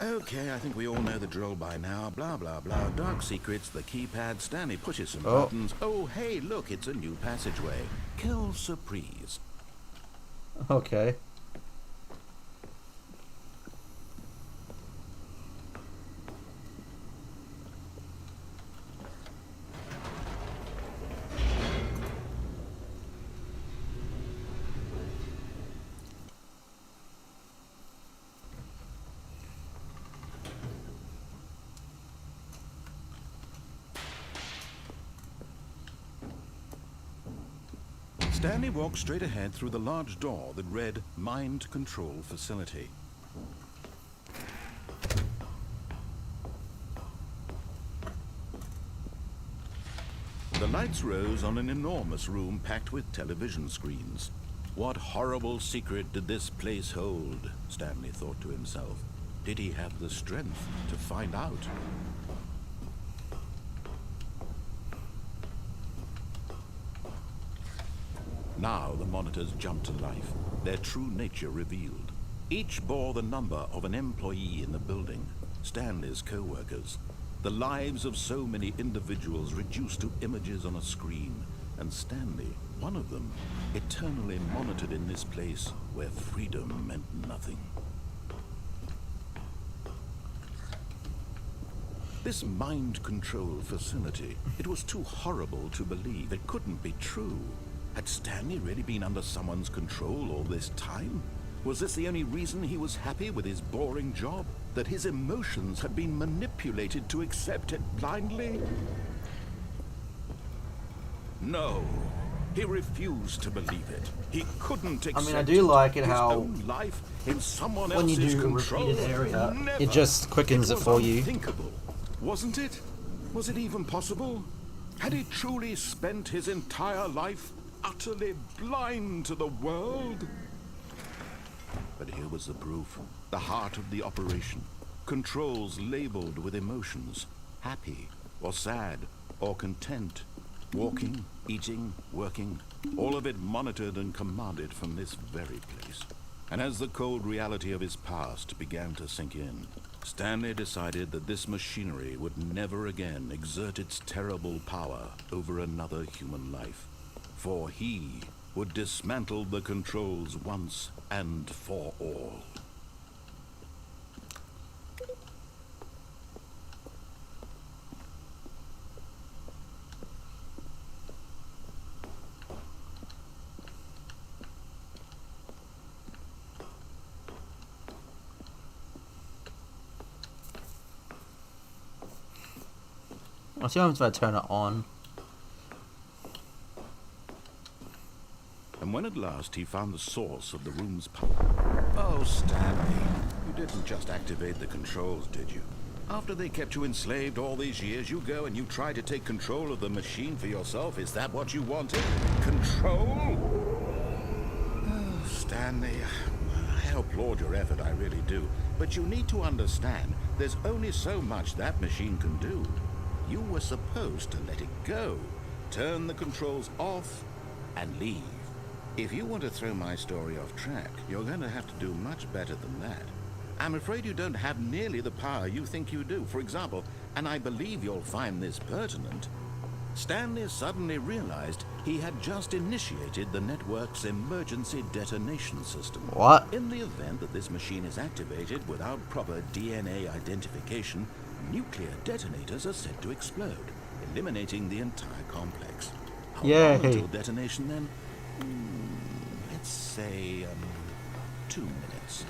Okay, I think we all know the drill by now. Blah, blah, blah. Dark secrets, the keypad. Stanley pushes some buttons. Oh, hey, look, it's a new passageway. Kill surprise. Okay. Stanley walked straight ahead through the large door that read Mind Control Facility. The lights rose on an enormous room packed with television screens. What horrible secret did this place hold? Stanley thought to himself. Did he have the strength to find out? Now the monitors jumped to life, their true nature revealed. Each bore the number of an employee in the building, Stanley's co-workers. The lives of so many individuals reduced to images on a screen, and Stanley, one of them, eternally monitored in this place where freedom meant nothing. This mind control facility, it was too horrible to believe. It couldn't be true. Had Stanley really been under someone's control all this time? Was this the only reason he was happy with his boring job? That his emotions had been manipulated to accept it blindly? No. He refused to believe it. He couldn't accept I do like it his how own life in someone when you else's do a control. repeated area, Never. it just quickens it for you. Unthinkable, wasn't it? Was it even possible? Had he truly spent his entire life utterly blind to the world? But here was the proof. The heart of the operation. Controls labeled with emotions. Happy, or sad, or content. Walking, eating, working. All of it monitored and commanded from this very place. And as the cold reality of his past began to sink in, Stanley decided that this machinery would never again exert its terrible power over another human life. For he would dismantle the controls once and for all. I see what happens if I turn it on. And when at last he found the source of the room's power... Oh, Stanley, you didn't just activate the controls, did you? After they kept you enslaved all these years, you go and you try to take control of the machine for yourself. Is that what you wanted? Control? Oh, Stanley, I applaud your effort, I really do. But you need to understand, there's only so much that machine can do. You were supposed to let it go, turn the controls off, and leave. If you want to throw my story off track, you're going to have to do much better than that. I'm afraid you don't have nearly the power you think you do. For example, and I believe you'll find this pertinent, Stanley suddenly realized he had just initiated the network's emergency detonation system. What? In the event that this machine is activated without proper DNA identification, nuclear detonators are said to explode, eliminating the entire complex. How long until detonation then? Let's say 2 minutes.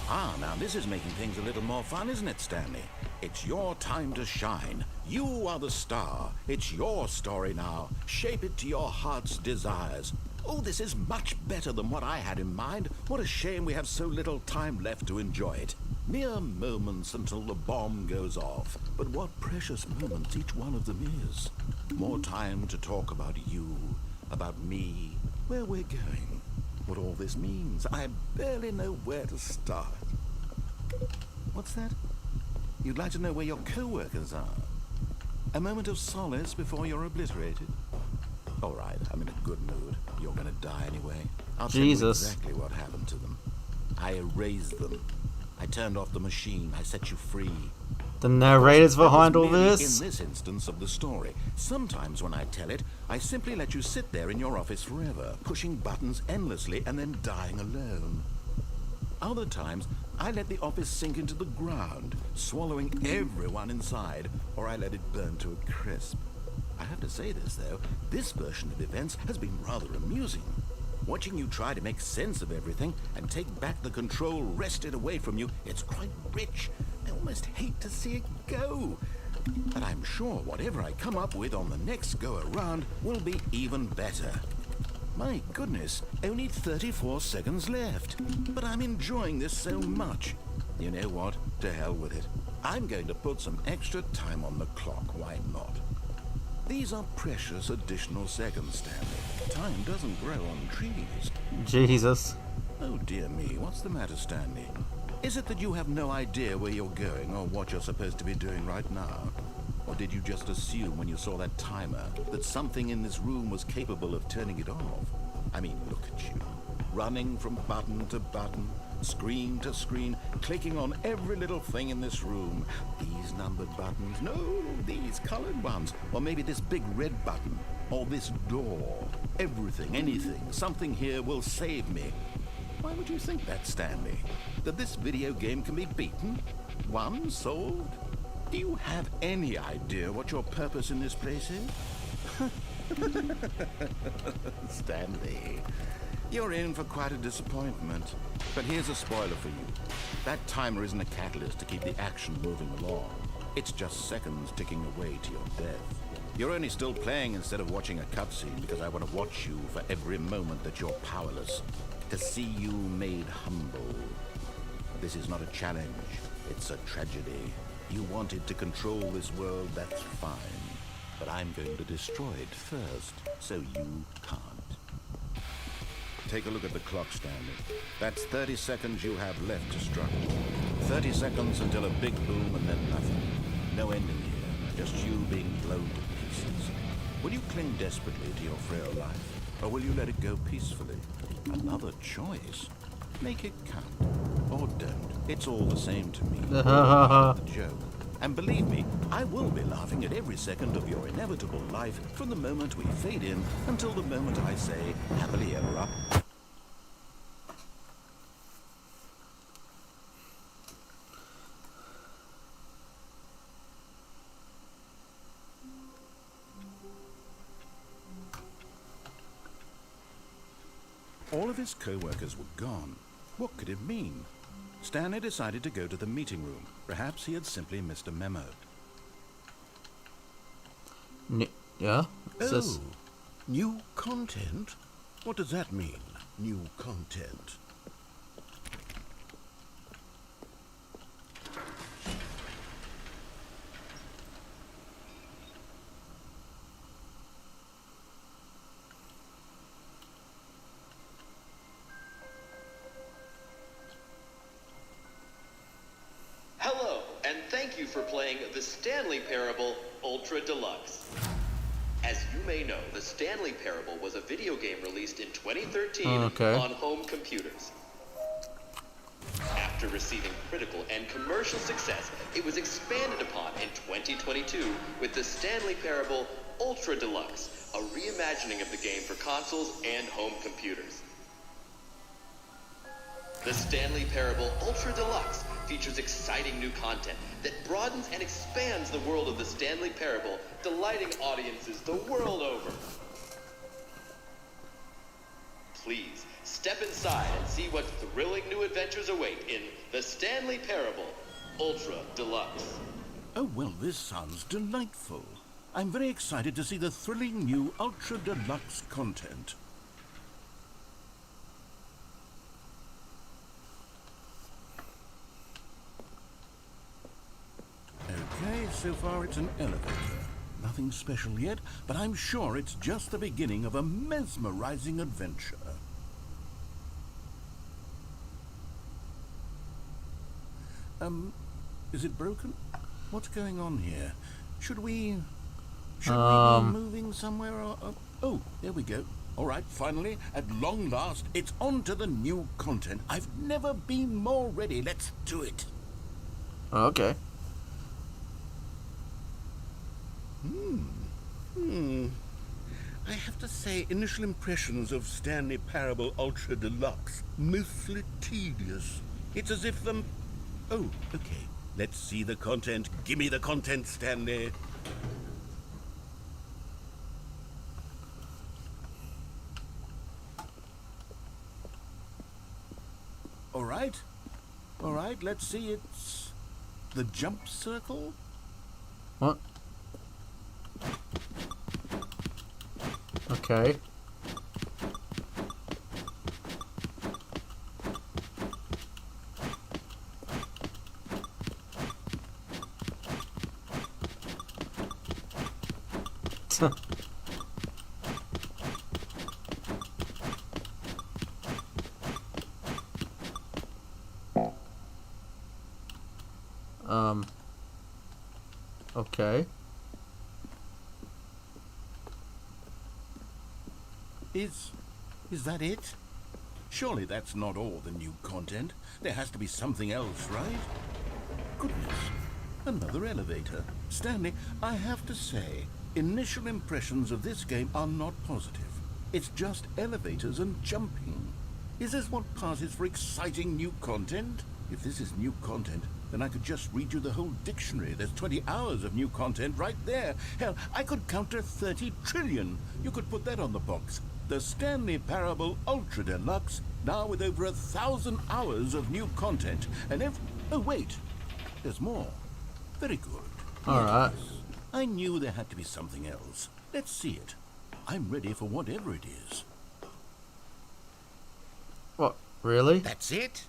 Now this is making things a little more fun, isn't it, Stanley? It's your time to shine. You are the star. It's your story now. Shape it to your heart's desires. Oh, this is much better than what I had in mind. What a shame we have so little time left to enjoy it. Mere moments until the bomb goes off. But what precious moments each one of them is. More time to talk about you, about me, where we're going, what all this means. I barely know where to start. What's that? You'd like to know where your co-workers are? A moment of solace before you're obliterated? All right, I'm in a good mood. You're gonna die anyway. I'll tell you exactly what happened to them. I erased them. I turned off the machine. I set you free. The narrator's behind all merely this? In this instance of the story. Sometimes when I tell it, I simply let you sit there in your office forever, pushing buttons endlessly and then dying alone. Other times, I let the office sink into the ground, swallowing everyone inside, or I let it burn to a crisp. I have to say this, though, this version of events has been rather amusing. Watching you try to make sense of everything and take back the control wrested away from you, it's quite rich. I almost hate to see it go. But I'm sure whatever I come up with on the next go-around will be even better. My goodness, only 34 seconds left. But I'm enjoying this so much. You know what? To hell with it. I'm going to put some extra time on the clock. Why not? These are precious additional seconds, Stanley. Time doesn't grow on trees. Jesus. Oh dear me, what's the matter, Stanley? Is it that you have no idea where you're going or what you're supposed to be doing right now? Or did you just assume when you saw that timer that something in this room was capable of turning it off? I mean, look at you. Running from button to button, screen to screen, clicking on every little thing in this room. These numbered buttons, no, these colored ones. Or maybe this big red button, or this door. Everything, anything, something here will save me. Why would you think that, Stanley? That this video game can be beaten? Won? Solved? Do you have any idea what your purpose in this place is? Stanley, you're in for quite a disappointment. But here's a spoiler for you. That timer isn't a catalyst to keep the action moving along. It's just seconds ticking away to your death. You're only still playing instead of watching a cutscene because I want to watch you for every moment that you're powerless. To see you made humble. This is not a challenge. It's a tragedy. You wanted to control this world, that's fine. But I'm going to destroy it first, so you can't. Take a look at the clock, Stanley. That's 30 seconds you have left to struggle. 30 seconds until a big boom and then nothing. No ending here, just you being blown to pieces. Will you cling desperately to your frail life, or will you let it go peacefully? Another choice. Make it count. Or don't. It's all the same to me. The joke. And believe me, I will be laughing at every second of your inevitable life from the moment we fade in until the moment I say, happily ever up. All of his co-workers were gone. What could it mean? Stanley decided to go to the meeting room. Perhaps he had simply missed a memo. Yeah? Oh, new content? What does that mean, new content? Hello, and thank you for playing the Stanley Parable Ultra Deluxe. As you may know, the Stanley Parable was a video game released in 2013 on home computers. After receiving critical and commercial success, it was expanded upon in 2022 with the Stanley Parable Ultra Deluxe, a reimagining of the game for consoles and home computers. The Stanley Parable Ultra Deluxe features exciting new content that broadens and expands the world of the Stanley Parable, delighting audiences the world over. Please, step inside and see what thrilling new adventures await in the Stanley Parable Ultra Deluxe. Oh, well, this sounds delightful. I'm very excited to see the thrilling new Ultra Deluxe content. Okay, so far it's an elevator. Nothing special yet, but I'm sure it's just the beginning of a mesmerizing adventure. Is it broken? What's going on here? Should we be moving somewhere or... oh, there we go. Alright, finally, at long last, it's on to the new content. I've never been more ready. Let's do it. Okay. I have to say, initial impressions of Stanley Parable Ultra Deluxe, mostly tedious. It's as if them... Oh, okay. Let's see the content. Give me the content, Stanley. Alright, let's see. It's the jump circle? What? Okay. Okay. Is that it? Surely that's not all the new content. There has to be something else, right? Goodness. Another elevator. Stanley, I have to say, initial impressions of this game are not positive. It's just elevators and jumping. Is this what passes for exciting new content? If this is new content, then I could just read you the whole dictionary. There's 20 hours of new content right there. Hell, I could counter 30 trillion. You could put that on the box. The Stanley Parable Ultra Deluxe, now with over 1,000 hours of new content. And oh wait, there's more. Very good. Alright. Yes. I knew there had to be something else. Let's see it. I'm ready for whatever it is. What? Really? That's it?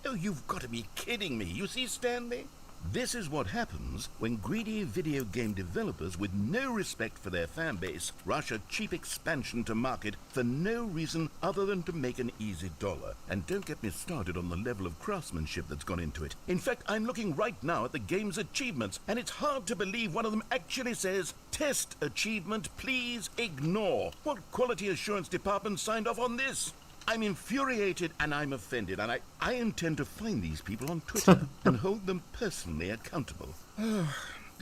Oh, you've got to be kidding me. You see, Stanley? This is what happens when greedy video game developers with no respect for their fan base rush a cheap expansion to market for no reason other than to make an easy dollar. And don't get me started on the level of craftsmanship that's gone into it. In fact, I'm looking right now at the game's achievements, and it's hard to believe one of them actually says, "Test achievement, please ignore." What quality assurance department signed off on this? I'm infuriated and I'm offended, and I intend to find these people on Twitter and hold them personally accountable.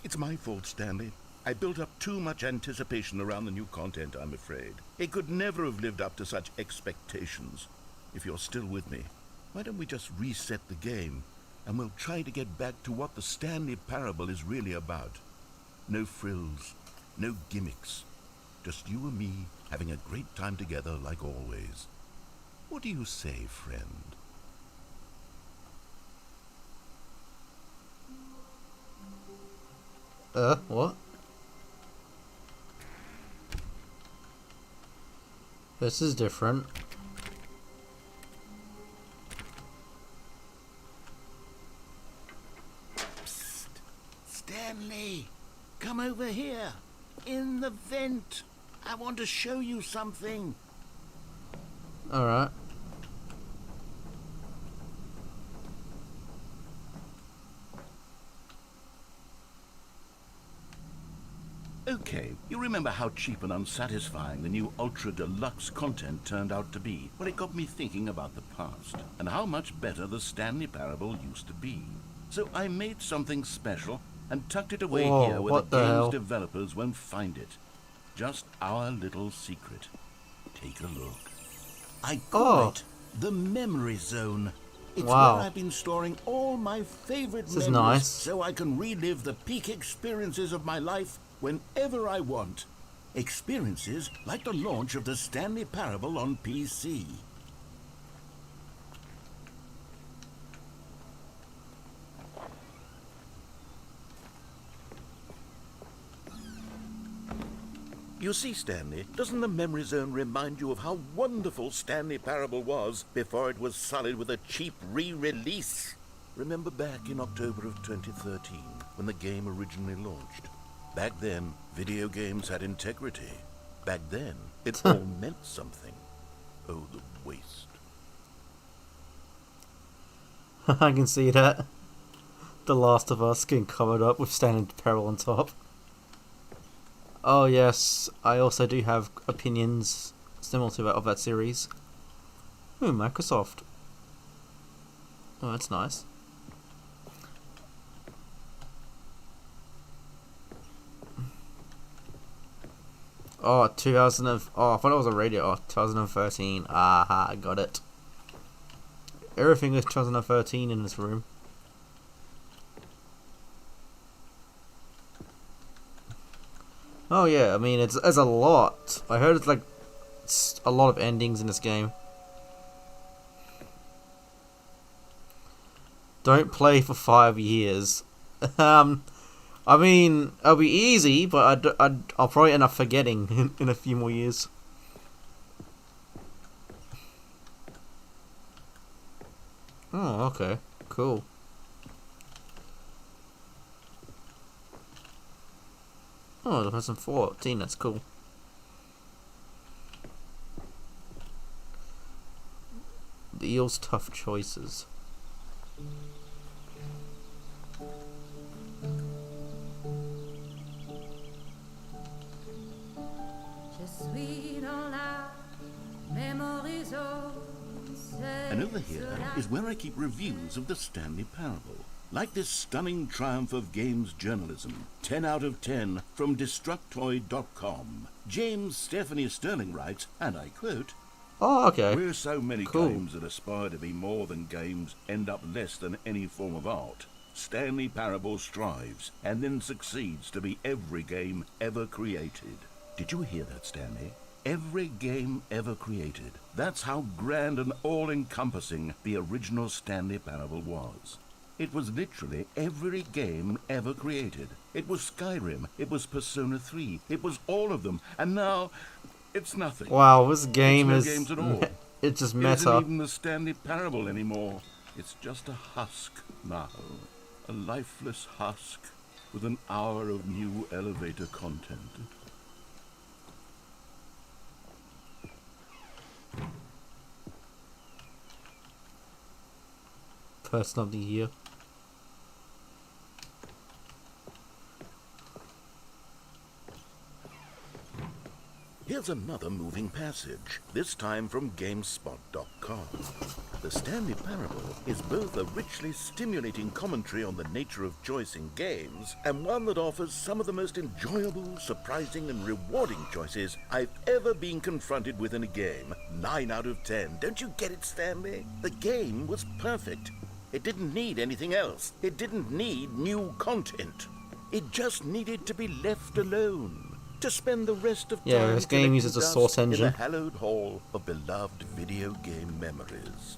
It's my fault, Stanley. I built up too much anticipation around the new content, I'm afraid. It could never have lived up to such expectations. If you're still with me, why don't we just reset the game, and we'll try to get back to what the Stanley Parable is really about. No frills, no gimmicks. Just you and me having a great time together like always. What do you say, friend? What? This is different. Psst. Stanley, come over here. In the vent. I want to show you something. Alright. Okay, you remember how cheap and unsatisfying the new Ultra Deluxe content turned out to be? Well, it got me thinking about the past, and how much better the Stanley Parable used to be. So I made something special and tucked it away here where the game's developers won't find it. Just our little secret. Take a look. I call it the Memory Zone. It's where I've been storing all my favorite memories so I can relive the peak experiences of my life whenever I want. Experiences like the launch of the Stanley Parable on PC. You see, Stanley, doesn't the Memory Zone remind you of how wonderful Stanley Parable was before it was sullied with a cheap re-release? Remember back in October of 2013, when the game originally launched? Back then, video games had integrity. Back then, it all meant something. Oh, the waste. I can see that. The Last of Us getting covered up with Stanley Parable on top. Oh yes, I also do have opinions similar to that of that series. Ooh, Microsoft. Oh, that's nice. Oh, 2000 of... Oh, I thought it was a radio. Oh, 2013. Aha, I got it. Everything is 2013 in this room. Oh yeah, I mean, it's a lot. I heard it's like a lot of endings in this game. Don't play for 5 years. I mean, it'll be easy, but I'll probably end up forgetting in a few more years. Oh, okay. Cool. Oh, 2014, that's cool. The Eel's tough choices. And over here is where I keep reviews of the Stanley Parable. Like this stunning triumph of games journalism, 10 out of 10 from Destructoid.com. James Stephanie Sterling writes, and I quote, Oh, okay. "Where so many Cool. games that aspire to be more than games end up less than any form of art, Stanley Parable strives and then succeeds to be every game ever created." Did you hear that, Stanley? Every game ever created. That's how grand and all-encompassing the original Stanley Parable was. It was literally every game ever created. It was Skyrim, it was Persona 3, it was all of them, and now it's nothing. Wow, this game It's no is... games at all. It's just It isn't meta. even the Stanley Parable anymore. It's just a husk now. A lifeless husk with an hour of new elevator content. Person of the year. Here's another moving passage, this time from GameSpot.com. The Stanley Parable is both a richly stimulating commentary on the nature of choice in games, and one that offers some of the most enjoyable, surprising, and rewarding choices I've ever been confronted with in a game. 9 out of 10. Don't you get it, Stanley? The game was perfect. It didn't need anything else. It didn't need new content. It just needed to be left alone. To spend the rest of time Yeah, this game uses a source in the engine. hallowed hall of beloved video game memories.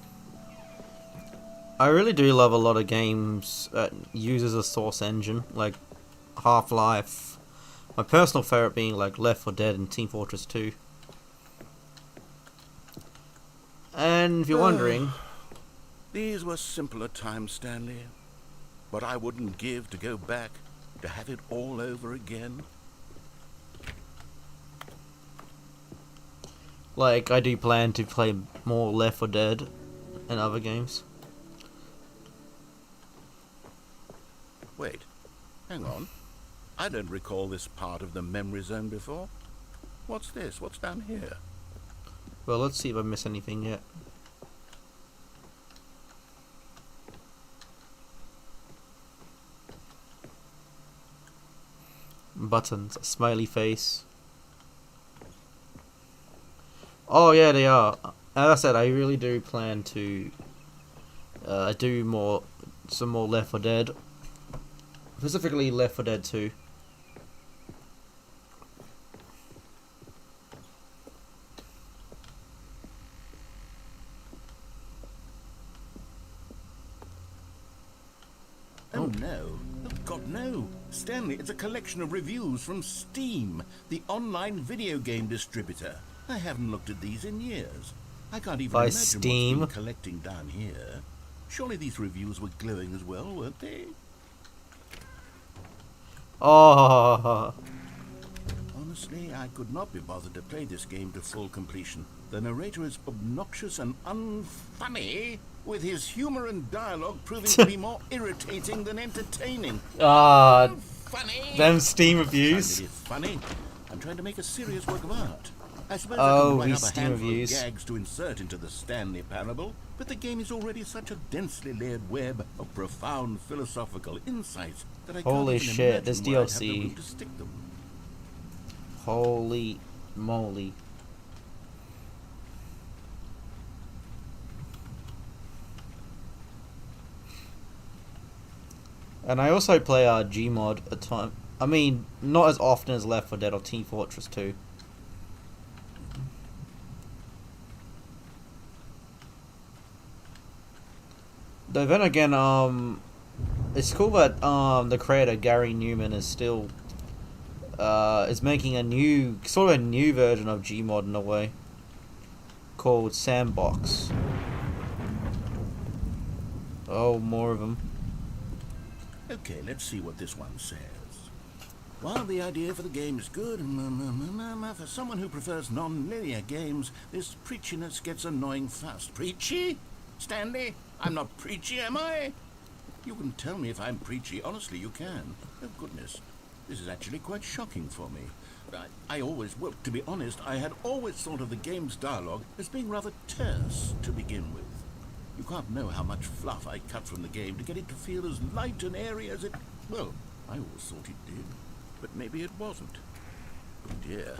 I really do love a lot of games that uses a source engine, like Half-Life. My personal favorite being like Left 4 Dead and Team Fortress 2. And if you're wondering, These were simpler times, Stanley. But I wouldn't give to go back to have it all over again. like, I do plan to play more Left 4 Dead and other games. Wait, hang on. I don't recall this part of the memory zone before. What's this? What's down here? Well, let's see if I miss anything yet. Buttons, a smiley face. Oh yeah, they are. As I said, I really do plan to do some more Left 4 Dead. Specifically Left 4 Dead 2. Oh no. Oh God, no. Stanley, it's a collection of reviews from Steam, the online video game distributor. I haven't looked at these in years. I can't even By imagine Steam? what's been collecting down here. Surely these reviews were glowing as well, weren't they? Oh, Honestly, I could not be bothered to play this game to full completion. The narrator is obnoxious and unfunny, with his humor and dialogue proving to be more irritating than entertaining. them Steam I reviews. find it funny. I'm trying to make a serious work of art. I suppose I Oh, could write these up a Steam handful reviews. of gags to insert into the Stanley Parable, but the game is already such a densely layered web of profound philosophical insights that I Holy can't even shit, imagine this where I'd have the DLC. room to stick them. Holy moly. And I also play Gmod a time. I mean, not as often as Left 4 Dead or Team Fortress 2. Though then again, it's cool that the creator Gary Newman is still is making a new sort of a new version of Gmod in a way called Sandbox. Oh, more of them. Okay, let's see what this one says. While the idea for the game is good, for someone who prefers non-linear games, this preachiness gets annoying fast. Preachy? Stanley? I'm not preachy, am I? You can tell me if I'm preachy. Honestly, you can. Oh, goodness. This is actually quite shocking for me. Well, to be honest, I had always thought of the game's dialogue as being rather terse to begin with. You can't know how much fluff I cut from the game to get it to feel as light and airy as it... Well, I always thought it did. But maybe it wasn't. Oh dear.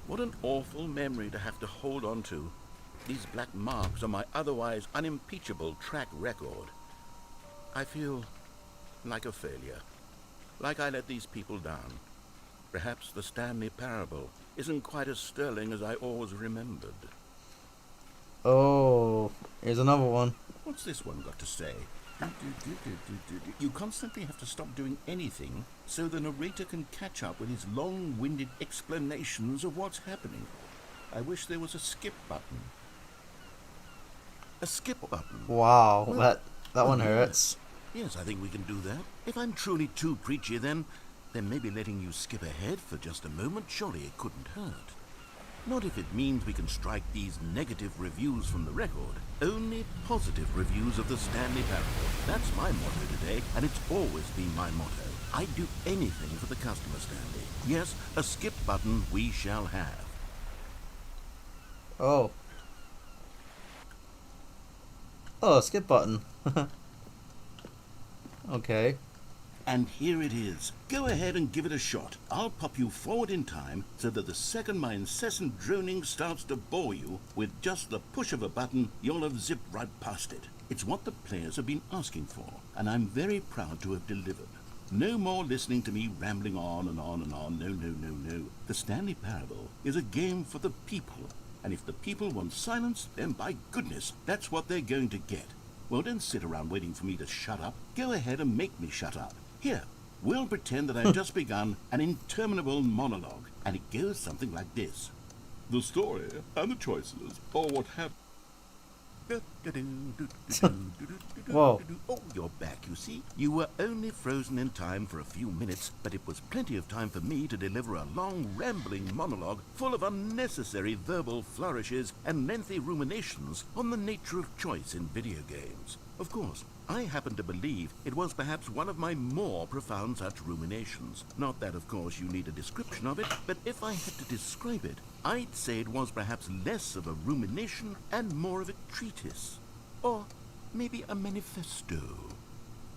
What an awful memory to have to hold on to. These black marks on my otherwise unimpeachable track record. I feel like a failure. Like I let these people down. Perhaps the Stanley Parable isn't quite as sterling as I always remembered. Oh, here's another one. What's this one got to say? You constantly have to stop doing anything so the narrator can catch up with his long-winded explanations of what's happening. I wish there was a skip button. A skip button. Wow, Well, that one hurts. Yes, I think we can do that. If I'm truly too preachy, then maybe letting you skip ahead for just a moment, surely it couldn't hurt. Not if it means we can strike these negative reviews from the record. Only positive reviews of the Stanley Parable. That's my motto today, and it's always been my motto. I'd do anything for the customer, Stanley. Yes, a skip button we shall have. Oh. Oh, skip button. Okay. And here it is. Go ahead and give it a shot. I'll pop you forward in time so that the second my incessant droning starts to bore you, with just the push of a button, you'll have zipped right past it. It's what the players have been asking for, and I'm very proud to have delivered. No more listening to me rambling on and on and on. No. The Stanley Parable is a game for the people, and if the people want silence, then by goodness, that's what they're going to get. Well, don't sit around waiting for me to shut up. Go ahead and make me shut up. Here, we'll pretend that I've just begun an interminable monologue, and it goes something like this. The story and the choices, or what have... Whoa. Oh, you're back, you see. You were only frozen in time for a few minutes, but it was plenty of time for me to deliver a long, rambling monologue full of unnecessary verbal flourishes and lengthy ruminations on the nature of choice in video games. Of course, I happen to believe it was perhaps one of my more profound such ruminations. Not that, of course, you need a description of it, but if I had to describe it, I'd say it was perhaps less of a rumination and more of a treatise. Or maybe a manifesto.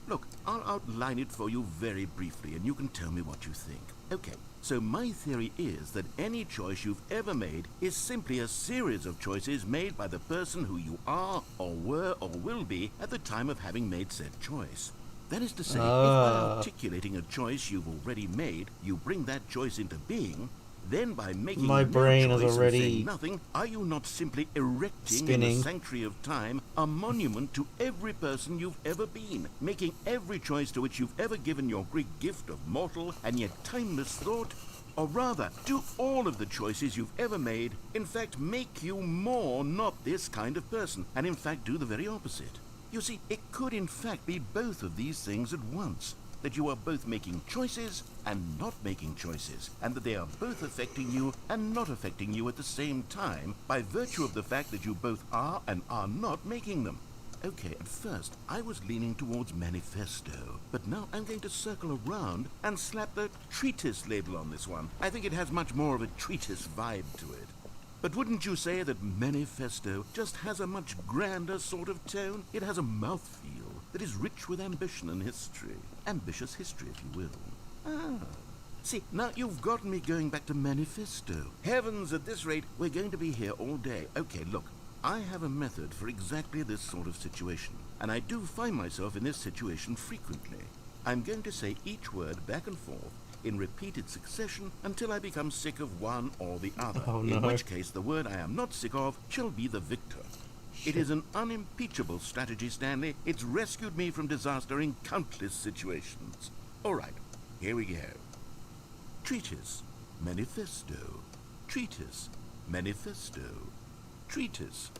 Look, I'll outline it for you very briefly, and you can tell me what you think. Okay, so my theory is that any choice you've ever made is simply a series of choices made by the person who you are, or were, or will be at the time of having made said choice. That is to say, if by articulating a choice you've already made, you bring that choice into being, then by making My brain is choice already and saying nothing, are you not simply erecting spinning in the sanctuary of time a monument to every person you've ever been, making every choice to which you've ever given your great gift of mortal and yet timeless thought? Or rather, do all of the choices you've ever made in fact make you more not this kind of person, and in fact do the very opposite? You see, it could in fact be both of these things at once. That you are both making choices and not making choices, and that they are both affecting you and not affecting you at the same time by virtue of the fact that you both are and are not making them. Okay, at first I was leaning towards manifesto, but now I'm going to circle around and slap the treatise label on this one. I think it has much more of a treatise vibe to it. But wouldn't you say that manifesto just has a much grander sort of tone? It has a mouthfeel that is rich with ambition and history. Ambitious history, if you will. Ah. See, now you've gotten me going back to manifesto. Heavens, at this rate, we're going to be here all day. Okay, look, I have a method for exactly this sort of situation. And I do find myself in this situation frequently. I'm going to say each word back and forth in repeated succession until I become sick of one or the other. Oh, no. In which case, the word I am not sick of shall be the victor. It is an unimpeachable strategy, Stanley. It's rescued me from disaster in countless situations. All right, here we go. Treatise, manifesto. Treatise, manifesto. Treatise,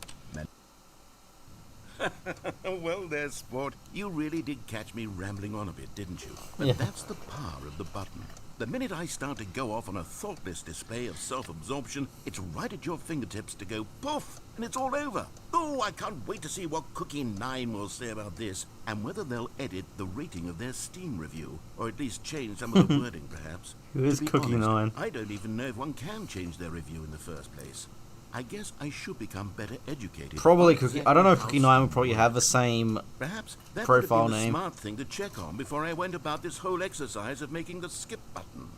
Well, there's sport. You really did catch me rambling on a bit, didn't you? But yeah. That's the power of the button. The minute I start to go off on a thoughtless display of self-absorption, it's right at your fingertips to go poof, and it's all over. Oh, I can't wait to see what Cookie 9 will say about this, and whether they'll edit the rating of their Steam review, or at least change some of the wording, perhaps. Who is To be Cookie honest, 9? I don't even know if one can change their review in the first place. I guess I should become better educated. Probably on Cookie. exactly I don't know if how Cookie 9 would Steam probably works. have the same Perhaps that profile would have been name. a smart thing to check on before I went about this whole exercise of making the skip button.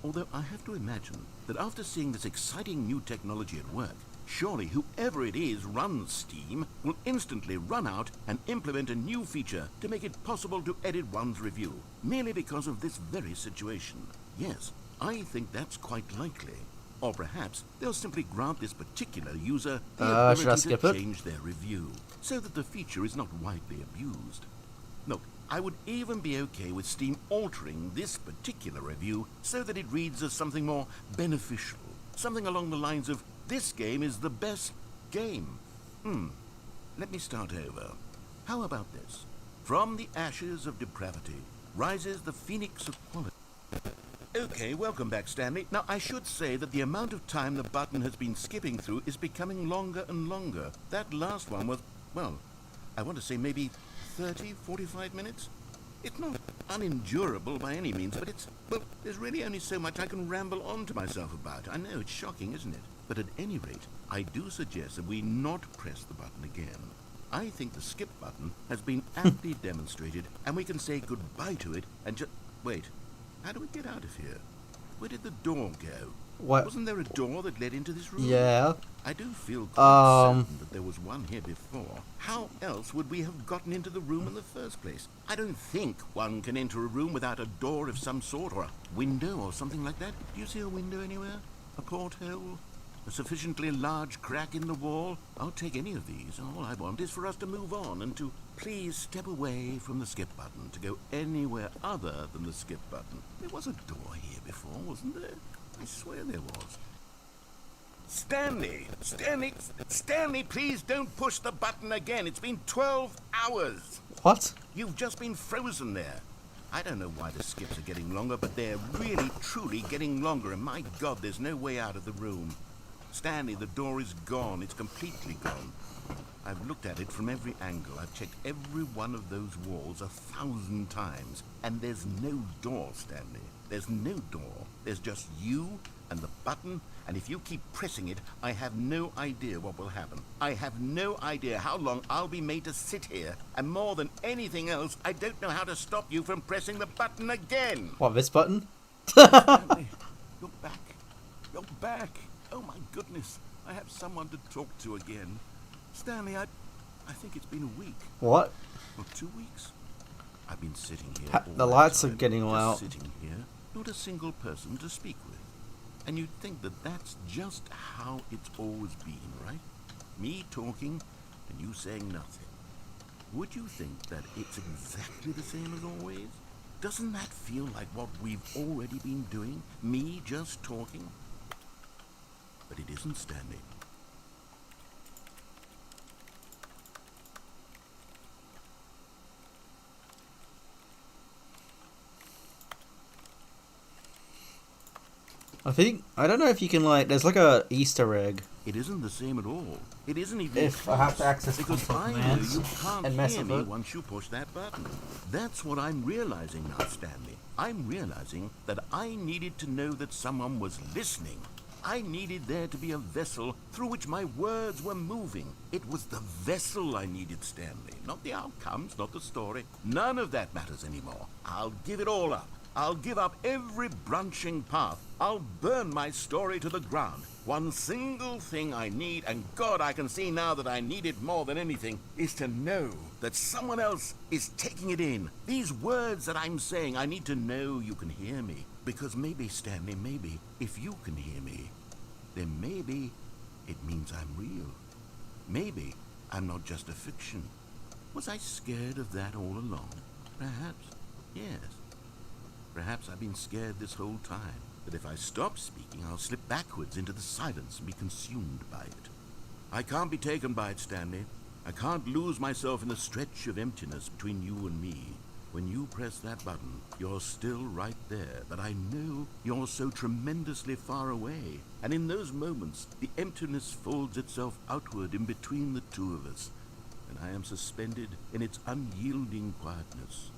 Although I have to imagine that after seeing this exciting new technology at work, surely whoever it is runs Steam will instantly run out and implement a new feature to make it possible to edit one's review, merely because of this very situation. Yes, I think that's quite likely. Or perhaps they'll simply grant this particular user the should I ability skip to it? change their review, so that the feature is not widely abused. Look, I would even be okay with Steam altering this particular review so that it reads as something more beneficial. Something along the lines of, this game is the best game. Let me start over. How about this? From the ashes of depravity rises the phoenix of quality. Okay, welcome back, Stanley. Now, I should say that the amount of time the button has been skipping through is becoming longer and longer. That last one was, well, I want to say maybe 30, 45 minutes? It's not unendurable by any means, but it's, well, there's really only so much I can ramble on to myself about. I know, it's shocking, isn't it? But at any rate, I do suggest that we not press the button again. I think the skip button has been aptly demonstrated, and we can say goodbye to it and just... Wait, how do we get out of here? Where did the door go? What? Wasn't there a door that led into this room? Yeah. I do feel quite certain that there was one here before. How else would we have gotten into the room in the first place? I don't think one can enter a room without a door of some sort, or a window or something like that. Do you see a window anywhere? A porthole? A sufficiently large crack in the wall? I'll take any of these. All I want is for us to move on and to please step away from the skip button to go anywhere other than the skip button. There was a door here before, wasn't there? I swear there was. Stanley, please don't push the button again. It's been 12 hours. What? You've just been frozen there. I don't know why the skips are getting longer, but they're really, truly getting longer. And my God, there's no way out of the room. Stanley, the door is gone. It's completely gone. I've looked at it from every angle. I've checked every one of those walls 1,000 times. And there's no door, Stanley. There's no door. There's just you and the button. And if you keep pressing it, I have no idea what will happen. I have no idea how long I'll be made to sit here. And more than anything else, I don't know how to stop you from pressing the button again. What, this button? Stanley, you're back. You're back. Oh, my goodness. I have someone to talk to again. Stanley, I think it's been a week. What? Or 2 weeks. I've been sitting here all The that lights are time, getting all out. just sitting here, not a single person to speak with. And you'd think that that's just how it's always been, right? Me talking and you saying nothing. Would you think that it's exactly the same as always? Doesn't that feel like what we've already been doing? Me just talking? But it isn't, Stanley. I don't know if you can, like, there's like a Easter egg. It isn't the same at all. It isn't even If I have to access because console I know commands you can't and mess hear with me it. once you push that button. That's what I'm realizing now, Stanley. I'm realizing that I needed to know that someone was listening. I needed there to be a vessel through which my words were moving. It was the vessel I needed, Stanley, not the outcomes, not the story. None of that matters anymore. I'll give it all up. I'll give up every branching path. I'll burn my story to the ground. One single thing I need, and God, I can see now that I need it more than anything, is to know that someone else is taking it in. These words that I'm saying, I need to know you can hear me. Because maybe, Stanley, maybe, if you can hear me, then maybe it means I'm real. Maybe I'm not just a fiction. Was I scared of that all along? Perhaps, yes. Perhaps I've been scared this whole time, that if I stop speaking, I'll slip backwards into the silence and be consumed by it. I can't be taken by it, Stanley. I can't lose myself in the stretch of emptiness between you and me. When you press that button, you're still right there, but I know you're so tremendously far away. And in those moments, the emptiness folds itself outward in between the two of us, and I am suspended in its unyielding quietness.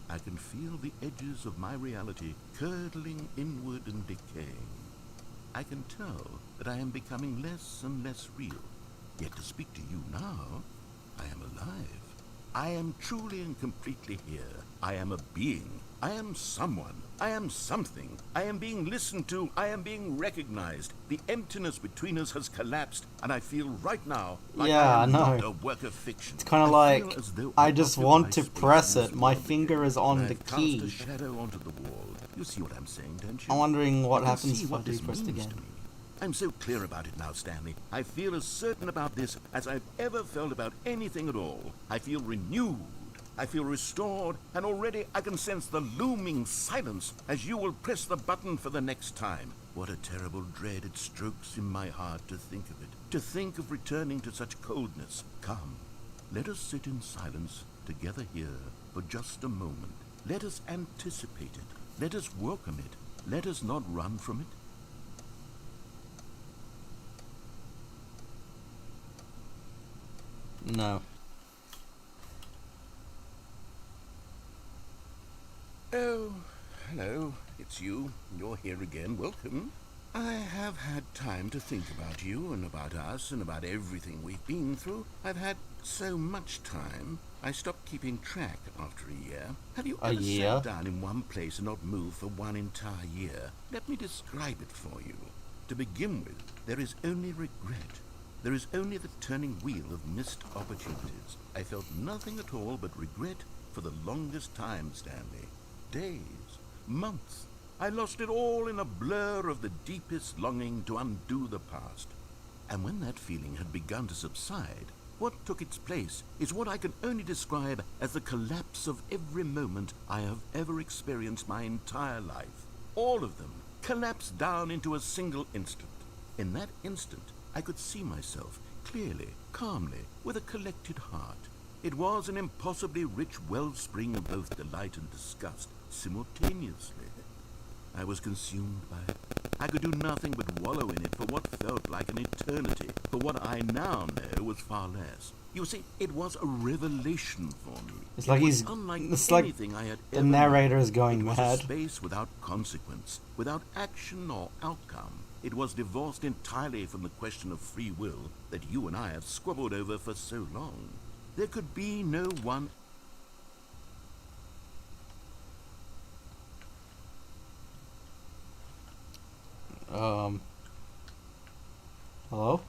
I can feel the edges of my reality curdling inward and decaying. I can tell that I am becoming less and less real. Yet to speak to you now, I am alive. I am truly and completely here. I am a being. I am someone. I am something. I am being listened to. I am being recognized. The emptiness between us has collapsed, and I feel right now like I am not a work of fiction. It's kind of like I just want to press it. My finger is on the key. Cast a shadow onto the wall. You see what I'm saying, don't you? I'm wondering what happens if I do press it again. I'm so clear about it now, Stanley. I feel as certain about this as I've ever felt about anything at all. I feel renewed. I feel restored, and already I can sense the looming silence as you will press the button for the next time. What a terrible dread it strokes in my heart to think of it, to think of returning to such coldness. Come, let us sit in silence together here for just a moment. Let us anticipate it. Let us welcome it. Let us not run from it. No. Oh, hello. It's you. You're here again. Welcome. I have had time to think about you and about us and about everything we've been through. I've had so much time, I stopped keeping track after a year. Have you ever sat down in one place and not moved for one entire year? Let me describe it for you. To begin with, there is only regret. There is only the turning wheel of missed opportunities. I felt nothing at all but regret for the longest time, Stanley. Days, months. I lost it all in a blur of the deepest longing to undo the past. And when that feeling had begun to subside, what took its place is what I can only describe as the collapse of every moment I have ever experienced my entire life. All of them collapsed down into a single instant. In that instant, I could see myself clearly, calmly, with a collected heart. It was an impossibly rich wellspring of both delight and disgust simultaneously. I was consumed by it. I could do nothing but wallow in it for what felt like an eternity, for what I now know was far less. You see, it was a revelation for me. It's like he's unlike it's like anything I had the ever narrator is going known. It was mad. a space without consequence, without action or outcome. It was divorced entirely from the question of free will that you and I have squabbled over for so long. There could be no one. Hello?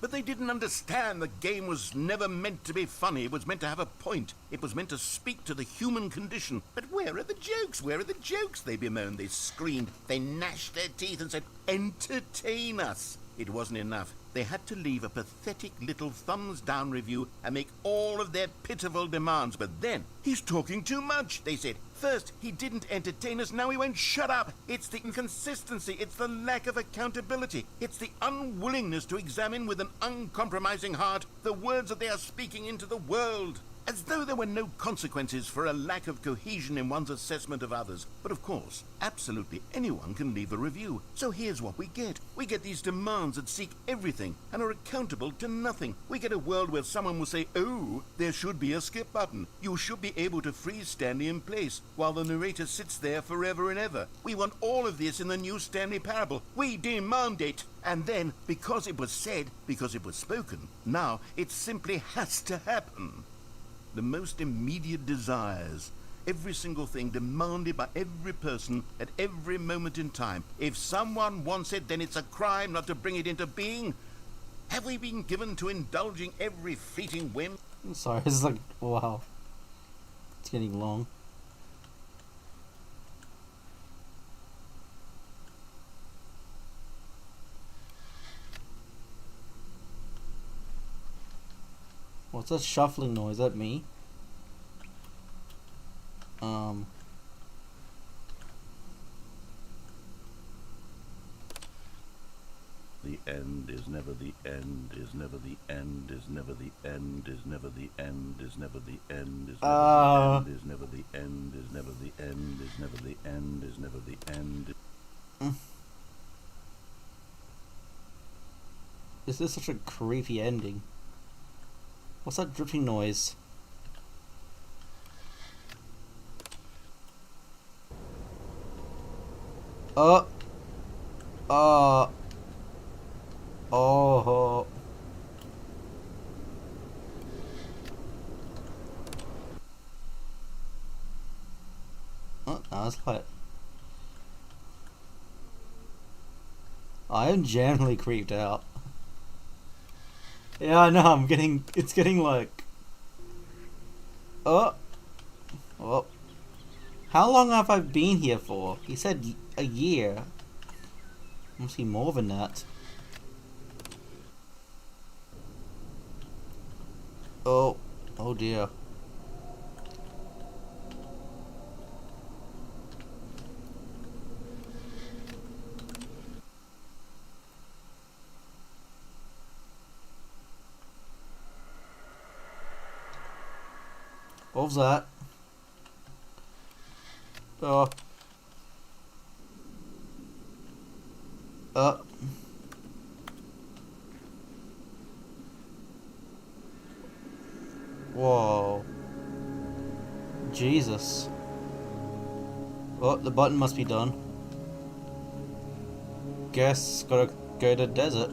But they didn't understand the game was never meant to be funny. It was meant to have a point. It was meant to speak to the human condition. But where are the jokes? Where are the jokes? They bemoaned, they screamed, they gnashed their teeth and said, entertain us. It wasn't enough. They had to leave a pathetic little thumbs-down review and make all of their pitiful demands. But then, he's talking too much, they said. First, he didn't entertain us, now he won't shut up. It's the inconsistency, it's the lack of accountability. It's the unwillingness to examine with an uncompromising heart the words that they are speaking into the world. As though there were no consequences for a lack of cohesion in one's assessment of others. But of course, absolutely anyone can leave a review. So here's what we get. We get these demands that seek everything and are accountable to nothing. We get a world where someone will say, oh, there should be a skip button. You should be able to freeze Stanley in place while the narrator sits there forever and ever. We want all of this in the new Stanley Parable. We demand it. And then, because it was said, because it was spoken, now it simply has to happen. The most immediate desires, every single thing demanded by every person at every moment in time. If someone wants it, then it's a crime not to bring it into being. Have we been given to indulging every fleeting whim? I'm sorry, it's like, wow. It's getting long. What's that shuffling noise? Is that me? The end is never the end, is never the end, is never the end, is never the end, is never the end, is never the end, is never the end, is never the end, is never the end. This is such a creepy ending. What's that dripping noise? Oh. Oh. Oh. Oh, now it's quiet. I am generally creeped out. Yeah, I know, it's getting like... Oh. Oh. How long have I been here for? He said a year. Must be more than that. Oh. Oh dear. What was that? Oh. Whoa. Jesus. Oh, the button must be done. Guess gotta go to desert.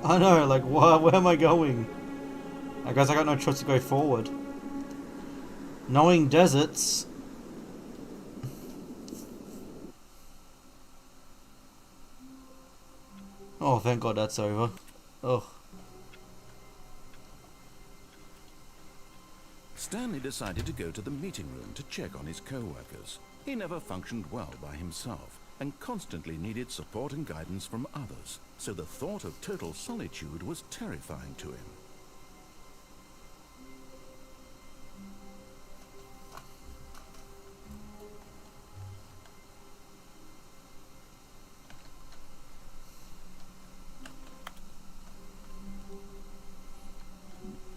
I know, like, where am I going? I guess I got no choice to go forward. Knowing deserts... Oh, thank God that's over. Ugh. Stanley decided to go to the meeting room to check on his co-workers. He never functioned well by himself and constantly needed support and guidance from others, so the thought of total solitude was terrifying to him.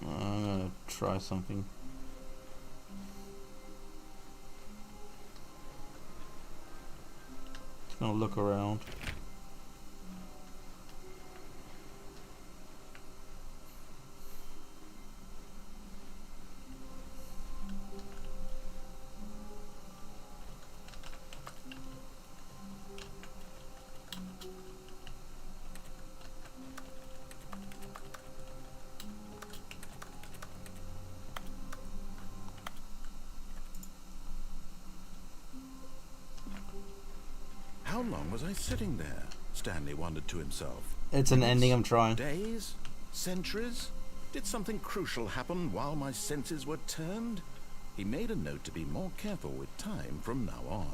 I'm gonna try something. Just gonna look around. How long was I sitting there? Stanley wondered to himself. It's an ending I'm trying. Days? Centuries? Did something crucial happen while my senses were turned? he made a note to be more careful with time from now on.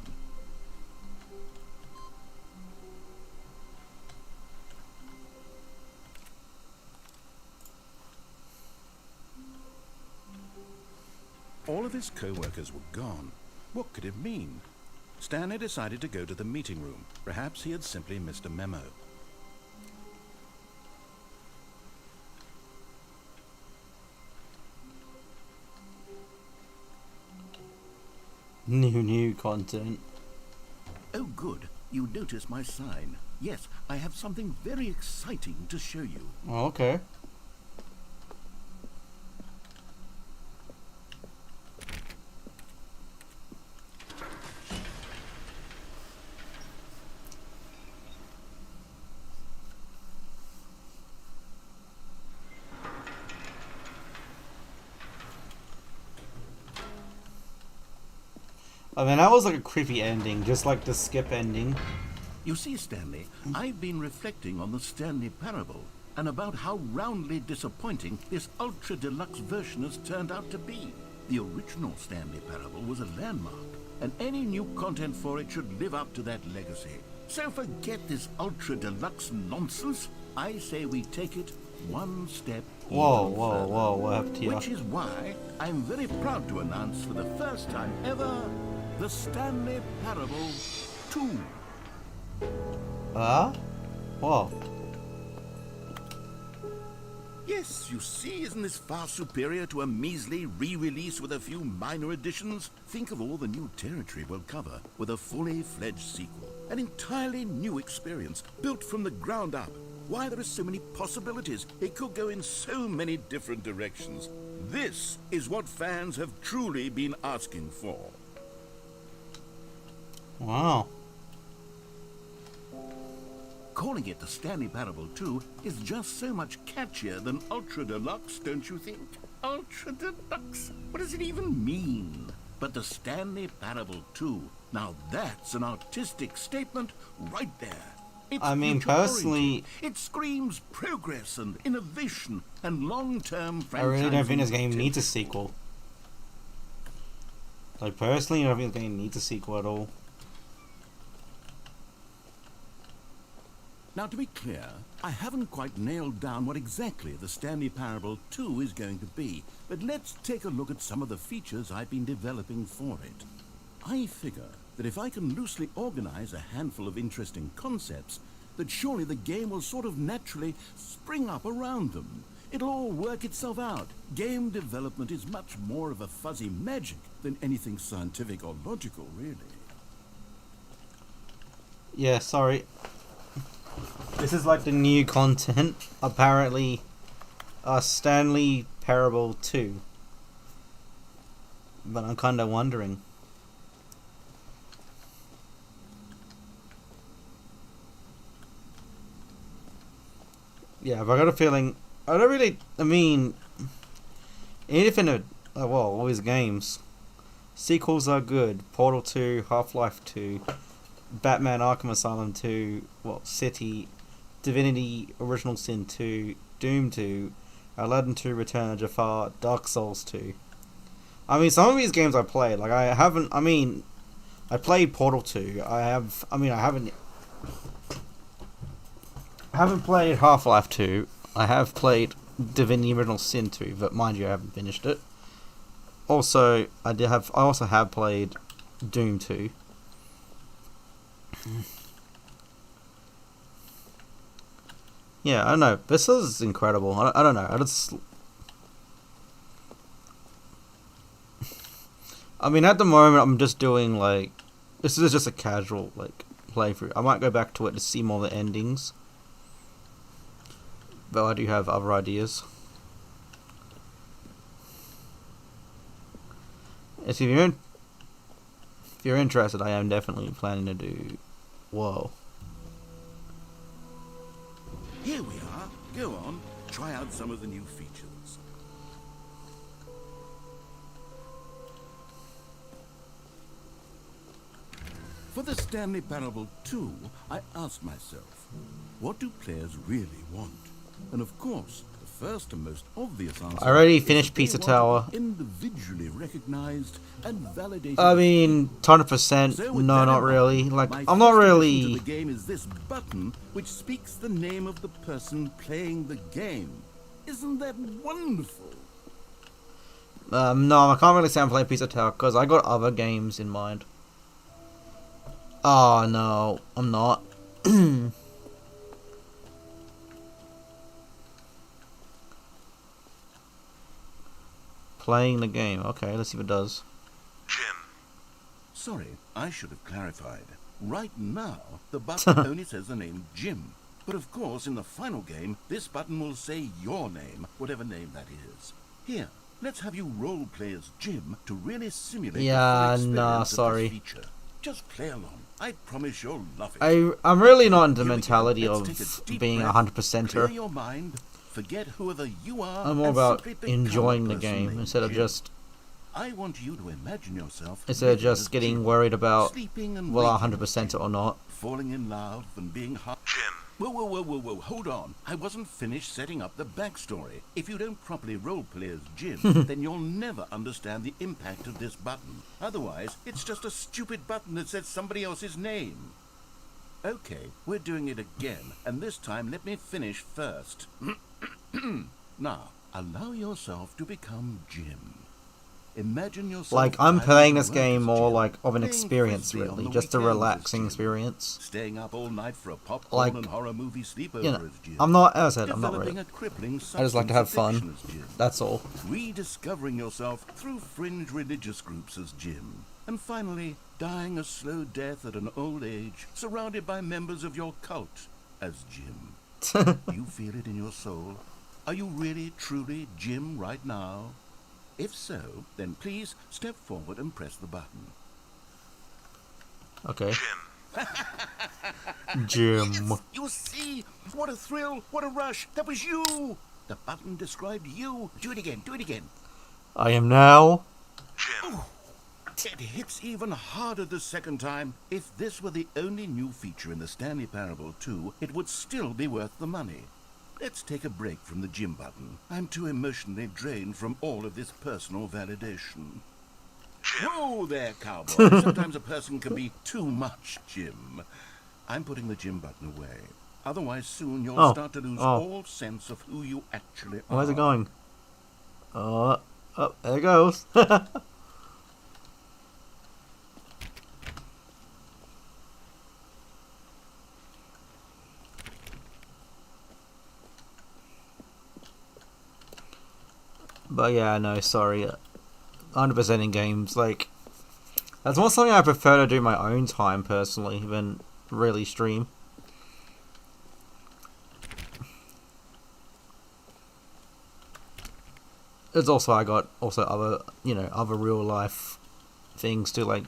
All of his co-workers were gone. What could it mean? Stanley decided to go to the meeting room. Perhaps he had simply missed a memo. New content. Oh, good. You noticed my sign. Yes, I have something very exciting to show you. Oh, okay. I mean, that was like a creepy ending, just like the skip ending. You see, Stanley, I've been reflecting on the Stanley Parable and about how roundly disappointing this Ultra Deluxe version has turned out to be. The original Stanley Parable was a landmark, and any new content for it should live up to that legacy. So forget this Ultra Deluxe nonsense. I say we take it one step Whoa, even whoa, further. whoa, what happened here? Which is why I'm very proud to announce for the first time ever the Stanley Parable 2. Whoa. Yes, you see, isn't this far superior to a measly re-release with a few minor additions? Think of all the new territory we'll cover with a fully fledged sequel. An entirely new experience, built from the ground up. Why, there are so many possibilities. It could go in so many different directions. This is what fans have truly been asking for. Wow. Calling it the Stanley Parable 2 is just so much catchier than Ultra Deluxe, don't you think? Ultra Deluxe? What does it even mean? But the Stanley Parable 2, now that's an artistic statement right there. It's I mean, personally, it screams progress and innovation and long-term I really don't think this game potential. needs a sequel. Like, personally, I don't think this game needs a sequel at all. Now, to be clear, I haven't quite nailed down what exactly the Stanley Parable 2 is going to be, but let's take a look at some of the features I've been developing for it. I figure that if I can loosely organize a handful of interesting concepts, that surely the game will sort of naturally spring up around them. It'll all work itself out. Game development is much more of a fuzzy magic than anything scientific or logical, really. Yeah, sorry. This is like the new content. Apparently, Stanley Parable 2. But I'm kind of wondering. Yeah, but I got a feeling. I don't really. I mean, anything. Well, all these games. Sequels are good. Portal 2, Half-Life 2, Batman Arkham Asylum 2, City, Divinity Original Sin 2, Doom 2, Aladdin 2, Return of Jafar, Dark Souls 2. I mean, some of these games I played. Like, I haven't. I mean, I played Portal 2. I haven't played Half-Life 2. I have played Divinity Original Sin 2, but mind you, I haven't finished it. Also, I also have played Doom 2. Yeah, I don't know. This is incredible. I don't know. I mean, at the moment, I'm just doing, like... This is just a casual, like, playthrough. I might go back to it to see more of the endings. Though I do have other ideas. If you're interested, I am definitely planning to do... Whoa. Here we are. Go on. Try out some of the new features. For the Stanley Parable 2, I asked myself, what do players really want? And of course, the first and most obvious answer. I already finished Pizza Tower. Individually recognized and validated. I mean, 100%. So No, not really. Like, I'm not really. The game is this button which speaks the name of the person playing the game. Isn't that wonderful? No, I can't really say I'm playing Pizza Tower because I got other games in mind. Oh no, I'm not. Playing the game. Okay, let's see if it does. Jim. Sorry, I should have clarified. Right now, the button only says the name Jim. But of course, in the final game, this button will say your name, whatever name that is. Here, let's have you role play as Jim to really simulate the full experience of this feature. Just play along. I promise you'll love it. I'm really not in the mentality of being 100%er. Clear your mind. Forget whoever you are. I'm more about enjoying the game instead of just. I want you to imagine yourself instead of just getting worried about will I 100% it or not. Falling in love and being hot. Jim. Whoa, hold on. I wasn't finished setting up the backstory. If you don't properly roleplay as Jim, then you'll never understand the impact of this button. Otherwise, it's just a stupid button that says somebody else's name. Okay, we're doing it again, and this time let me finish first. Now, allow yourself to become Jim. Imagine yourself like, I'm playing this game more like of an experience, really, just a relaxing experience. Staying up all night for a popcorn and horror movie sleepover as Jim. I'm not, as I said, I'm not really. I just like to have fun. That's all. Rediscovering yourself through fringe religious groups as Jim. And finally, dying a slow death at an old age, surrounded by members of your cult as Jim. Do you feel it in your soul? Are you really, truly Jim right now? If so, then please step forward and press the button. Okay. Jim. Yes, you see? What a thrill, what a rush. That was you. The button described you. Do it again, do it again. I am now Jim. It hits even harder the second time. If this were the only new feature in the Stanley Parable 2, it would still be worth the money. Let's take a break from the Jim button. I'm too emotionally drained from all of this personal validation. Whoa there, cowboy. Sometimes a person can be too much Jim. I'm putting the Jim button away. Otherwise, soon you'll start to lose all sense of who you actually are. Where's it going? Oh, there it goes. But yeah, no, sorry. 100% in games, like, that's more something I prefer to do my own time, personally, than really stream. There's also, I got other, other real life things to, like,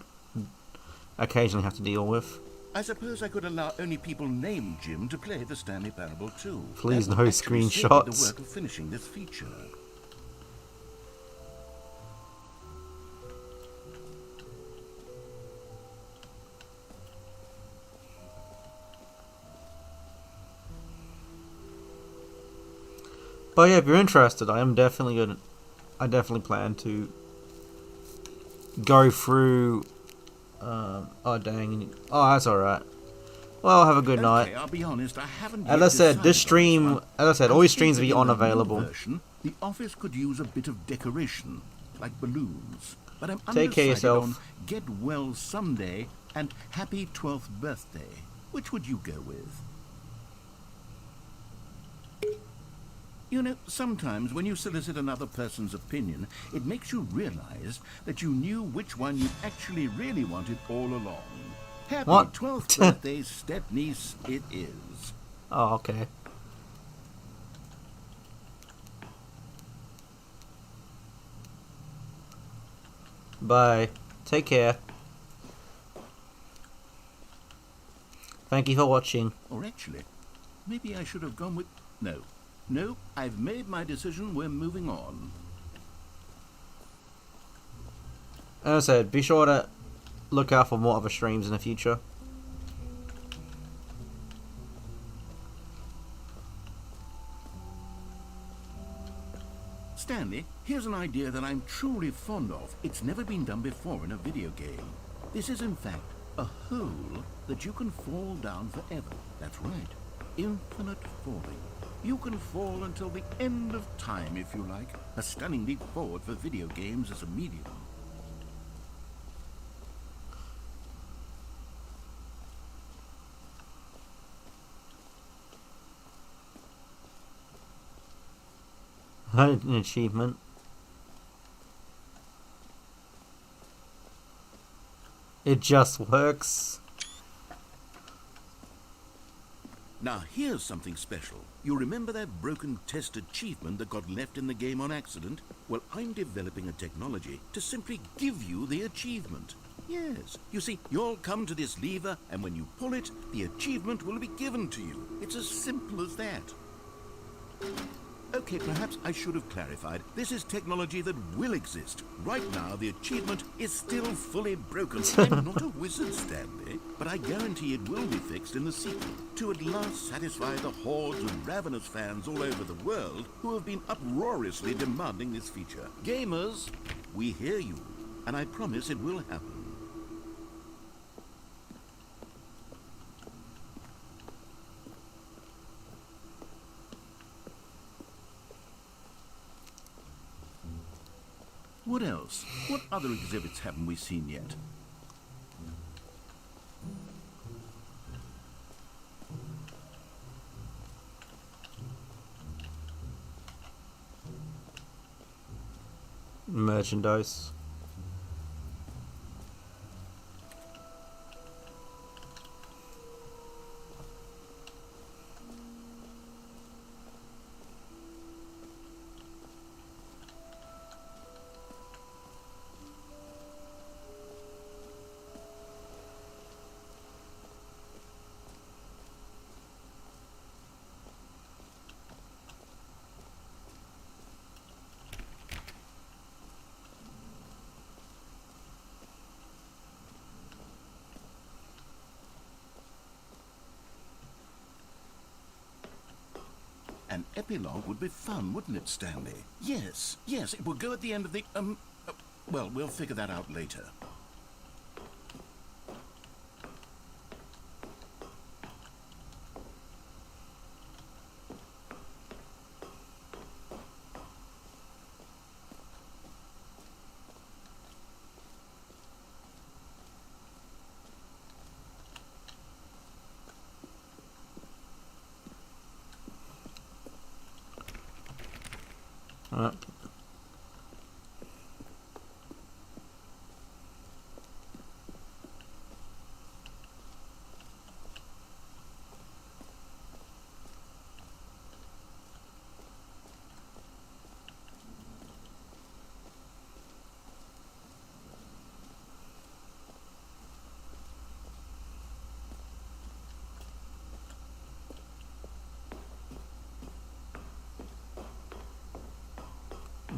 occasionally have to deal with. I suppose I could allow only people named Jim to play the Stanley Parable 2. Please, no screenshots. The work of finishing this feature. But yeah, if you're interested, I definitely plan to go through. Oh dang! Oh, that's all right. Well, have a good night. I'll be honest, I haven't as I said, this stream, all these streams will be on available. The office could use a bit of decoration, like balloons. But I'm Take care of yourself. On get well someday and happy 12th birthday. Which would you go with? You know, sometimes when you solicit another person's opinion, it makes you realize that you knew which one you actually really wanted all along. Happy 12th birthday, step-niece, it is. Oh, okay. Bye. Take care. Thank you for watching. Or actually, maybe I should have gone with... No, I've made my decision. We're moving on. As I said, be sure to look out for more other streams in the future. Stanley, here's an idea that I'm truly fond of. It's never been done before in a video game. This is, in fact, a hole that you can fall down forever. That's right. Infinite falling. You can fall until the end of time, if you like. A stunning leap forward for video games as a medium. An achievement. It just works. Now here's something special. You remember that broken test achievement that got left in the game on accident? Well, I'm developing a technology to simply give you the achievement. Yes, you see, you'll come to this lever, and when you pull it, the achievement will be given to you. It's as simple as that. Okay, perhaps I should have clarified. This is technology that will exist. Right now, the achievement is still fully broken. I'm not a wizard, Stanley, but I guarantee it will be fixed in the sequel to at last satisfy the hordes of ravenous fans all over the world who have been uproariously demanding this feature. Gamers, we hear you, and I promise it will happen. What else? What other exhibits haven't we seen yet? Merchandise. An epilogue would be fun, wouldn't it, Stanley? Yes, it will go at the end of the, well, we'll figure that out later.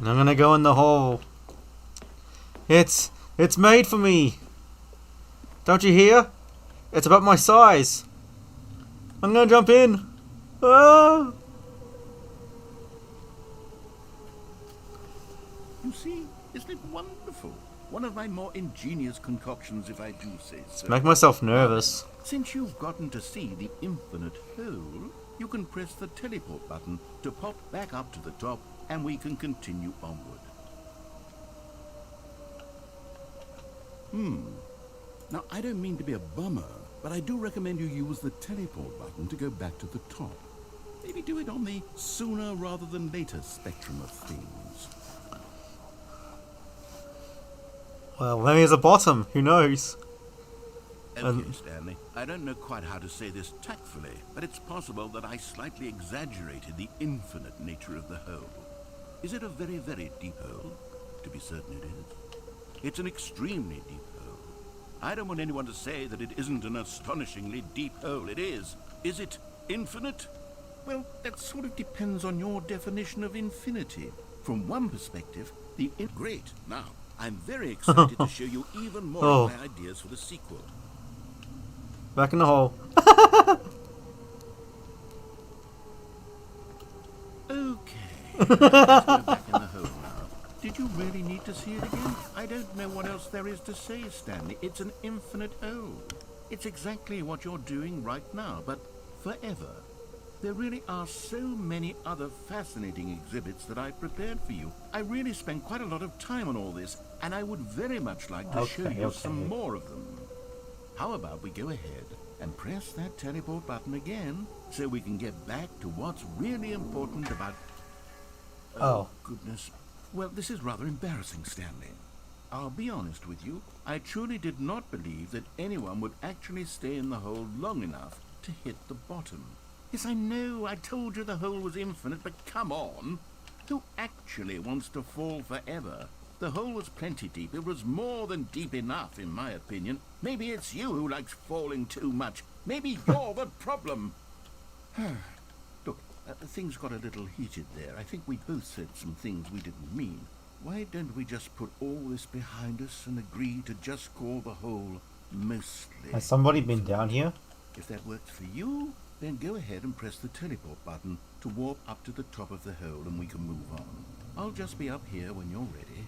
I'm gonna go in the hole. It's made for me. Don't you hear? It's about my size. I'm gonna jump in. Ah! You see, isn't it wonderful? One of my more ingenious concoctions, if I do say so. Make myself nervous. Since you've gotten to see the infinite hole, you can press the teleport button to pop back up to the top, and we can continue onward. Now, I don't mean to be a bummer, but I do recommend you use the teleport button to go back to the top. Maybe do it on the sooner rather than later spectrum of things. Well, maybe there's a bottom. Who knows? Okay, Stanley, I don't know quite how to say this tactfully, but it's possible that I slightly exaggerated the infinite nature of the hole. Is it a very, very deep hole? To be certain it is. It's an extremely deep hole. I don't want anyone to say that it isn't an astonishingly deep hole. It is. Is it infinite? Well, that sort of depends on your definition of infinity. From one perspective, great. Now, I'm very excited to show you even more of my ideas for the sequel. Back in the hole. Okay. Let's go back in the hole now. Did you really need to see it again? I don't know what else there is to say, Stanley. It's an infinite hole. It's exactly what you're doing right now, but forever. There really are so many other fascinating exhibits that I've prepared for you. I really spent quite a lot of time on all this, and I would very much like to show you some more of them. How about we go ahead and press that teleport button again, so we can get back to what's really important about... Oh, goodness. Well, this is rather embarrassing, Stanley. I'll be honest with you. I truly did not believe that anyone would actually stay in the hole long enough to hit the bottom. Yes, I know, I told you the hole was infinite, but come on. Who actually wants to fall forever? The hole was plenty deep. It was more than deep enough, in my opinion. Maybe it's you who likes falling too much. Maybe you're the problem. Look, things got a little heated there. I think we both said some things we didn't mean. Why don't we just put all this behind us and agree to just call the hole mostly? Has somebody been down here? If that works for you, then go ahead and press the teleport button to warp up to the top of the hole and we can move on. I'll just be up here when you're ready.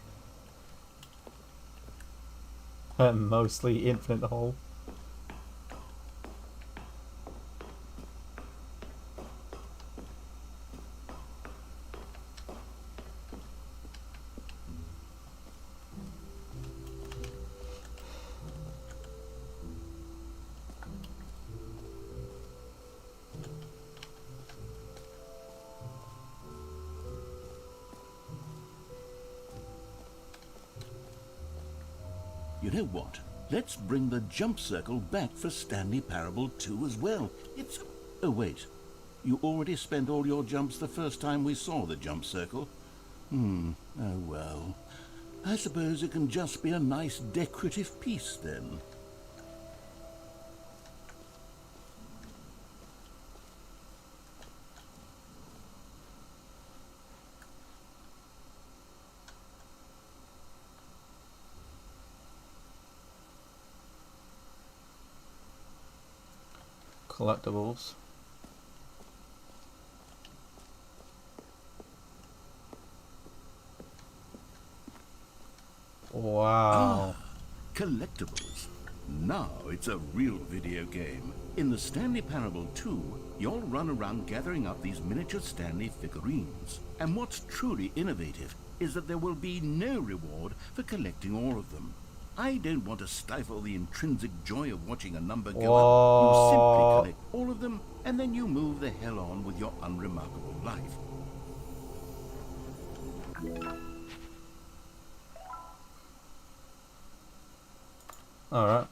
Mostly infinite hole. You know what? Let's bring the jump circle back for Stanley Parable 2 as well. It's... Oh, wait. You already spent all your jumps the first time we saw the jump circle? Oh, well. I suppose it can just be a nice decorative piece, then. Collectibles. Wow. Collectibles. Now it's a real video game. In the Stanley Parable 2, you'll run around gathering up these miniature Stanley figurines. And what's truly innovative is that there will be no reward for collecting all of them. I don't want to stifle the intrinsic joy of watching a number go up. You simply collect all of them, and then you move the hell on with your unremarkable life. Alright.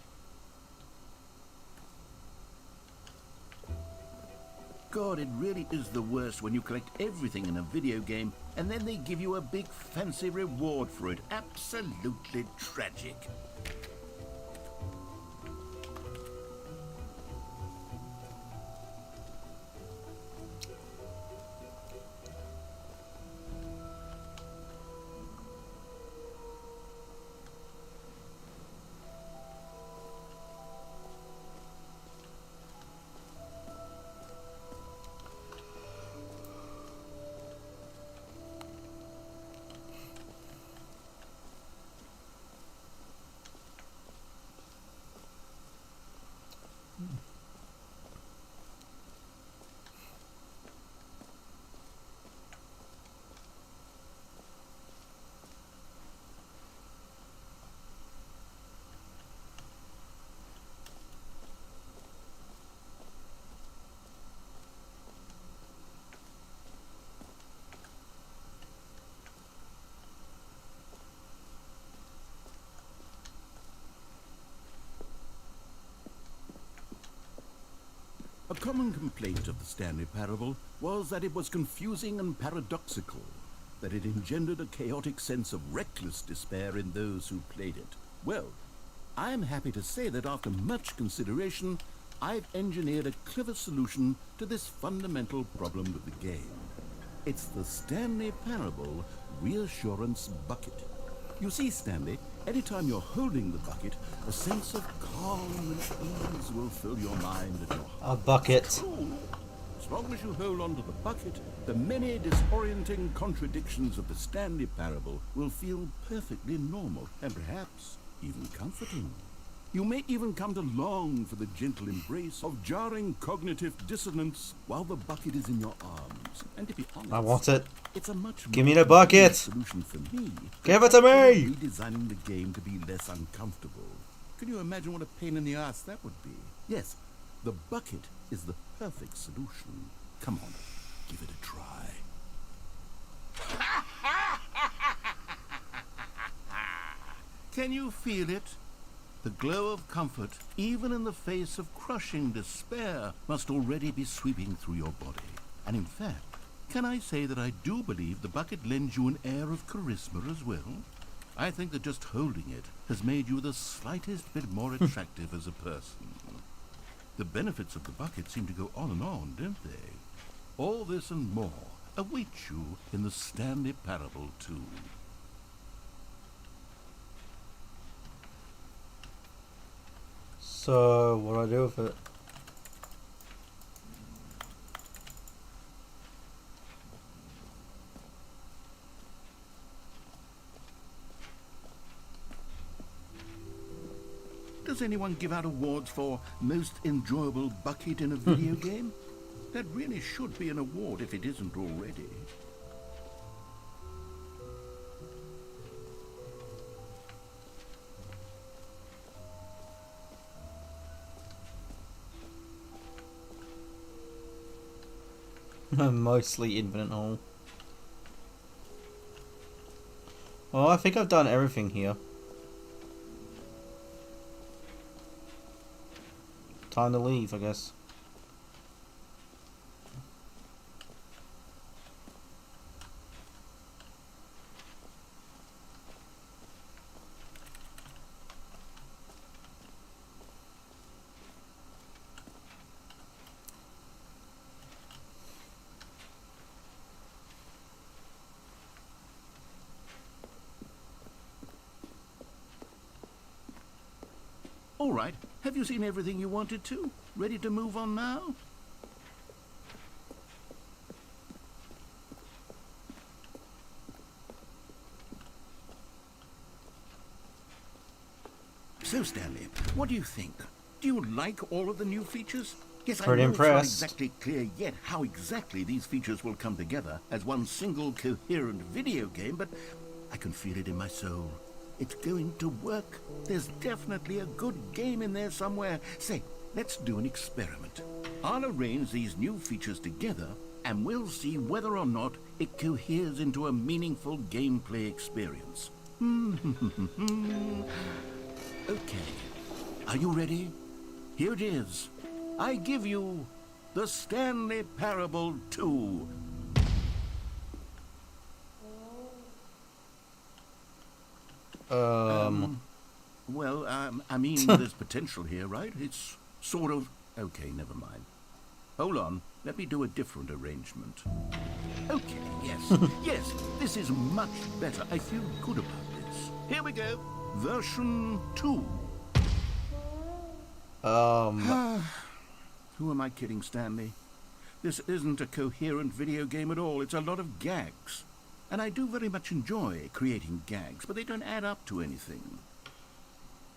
God, it really is the worst when you collect everything in a video game and then they give you a big fancy reward for it. Absolutely tragic. A common complaint of the Stanley Parable was that it was confusing and paradoxical, that it engendered a chaotic sense of reckless despair in those who played it. Well, I am happy to say that after much consideration, I've engineered a clever solution to this fundamental problem of the game. It's the Stanley Parable Reassurance Bucket. You see, Stanley, anytime you're holding the bucket, a sense of calm and ease will fill your mind and your heart. A bucket. It's cool. As long as you hold on to the bucket, the many disorienting contradictions of the Stanley parable will feel perfectly normal and perhaps even comforting. You may even come to long for the gentle embrace of jarring cognitive dissonance while the bucket is in your arms. And to be honest, I want it. it's a much Give me the bucket. solution for me. Give it to me. Redesigning the game to be less uncomfortable. Can you imagine what a pain in the ass that would be? Yes, the bucket is the perfect solution. Come on, give it a try. Can you feel it? The glow of comfort, even in the face of crushing despair, must already be sweeping through your body. And in fact, can I say that I do believe the bucket lends you an air of charisma as well? I think that just holding it has made you the slightest bit more attractive as a person. The benefits of the bucket seem to go on and on, don't they? All this and more await you in the Stanley Parable 2. So, what do I do with it? Does anyone give out awards for most enjoyable bucket in a video game? That really should be an award if it isn't already. Mostly infinite hole. Well, I think I've done everything here. Time to leave, I guess. All right, have you seen everything you wanted to? Ready to move on now? So, Stanley, what do you think? Do you like all of the new features? Yes, Pretty I know impressed. It's not exactly clear yet how exactly these features will come together as one single coherent video game, but I can feel it in my soul. It's going to work. There's definitely a good game in there somewhere. Say, let's do an experiment. I'll arrange these new features together, and we'll see whether or not it coheres into a meaningful gameplay experience. Okay. Are you ready? Here it is. I give you the Stanley Parable 2. Well, I mean, there's potential here, right? It's sort of... Okay, never mind. Hold on. Let me do a different arrangement. Okay, yes. Yes, this is much better. I feel good about this. Here we go. Version 2. Who am I kidding, Stanley? This isn't a coherent video game at all. It's a lot of gags. And I do very much enjoy creating gags, but they don't add up to anything.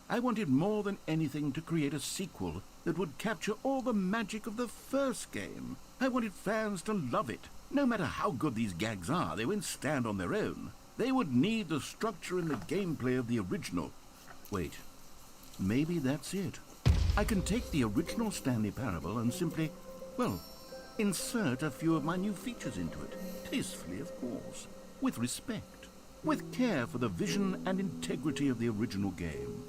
I wanted more than anything to create a sequel that would capture all the magic of the first game. I wanted fans to love it. No matter how good these gags are, they won't stand on their own. They would need the structure and the gameplay of the original. Wait, maybe that's it. I can take the original Stanley Parable and simply, well, insert a few of my new features into it. Tastefully, of course. With respect. With care for the vision and integrity of the original game.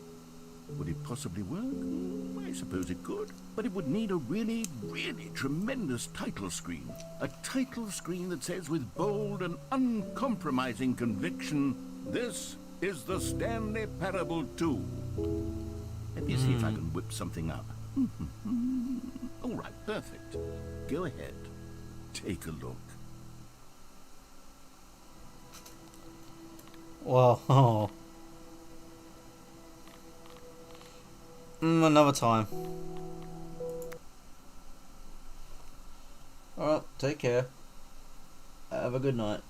Would it possibly work? I suppose it could. But it would need a really, really tremendous title screen. A title screen that says with bold and uncompromising conviction, "This is the Stanley Parable 2. Let me see if I can whip something up. All right, perfect. Go ahead. Take a look. Well, another time. Take care. Have a good night.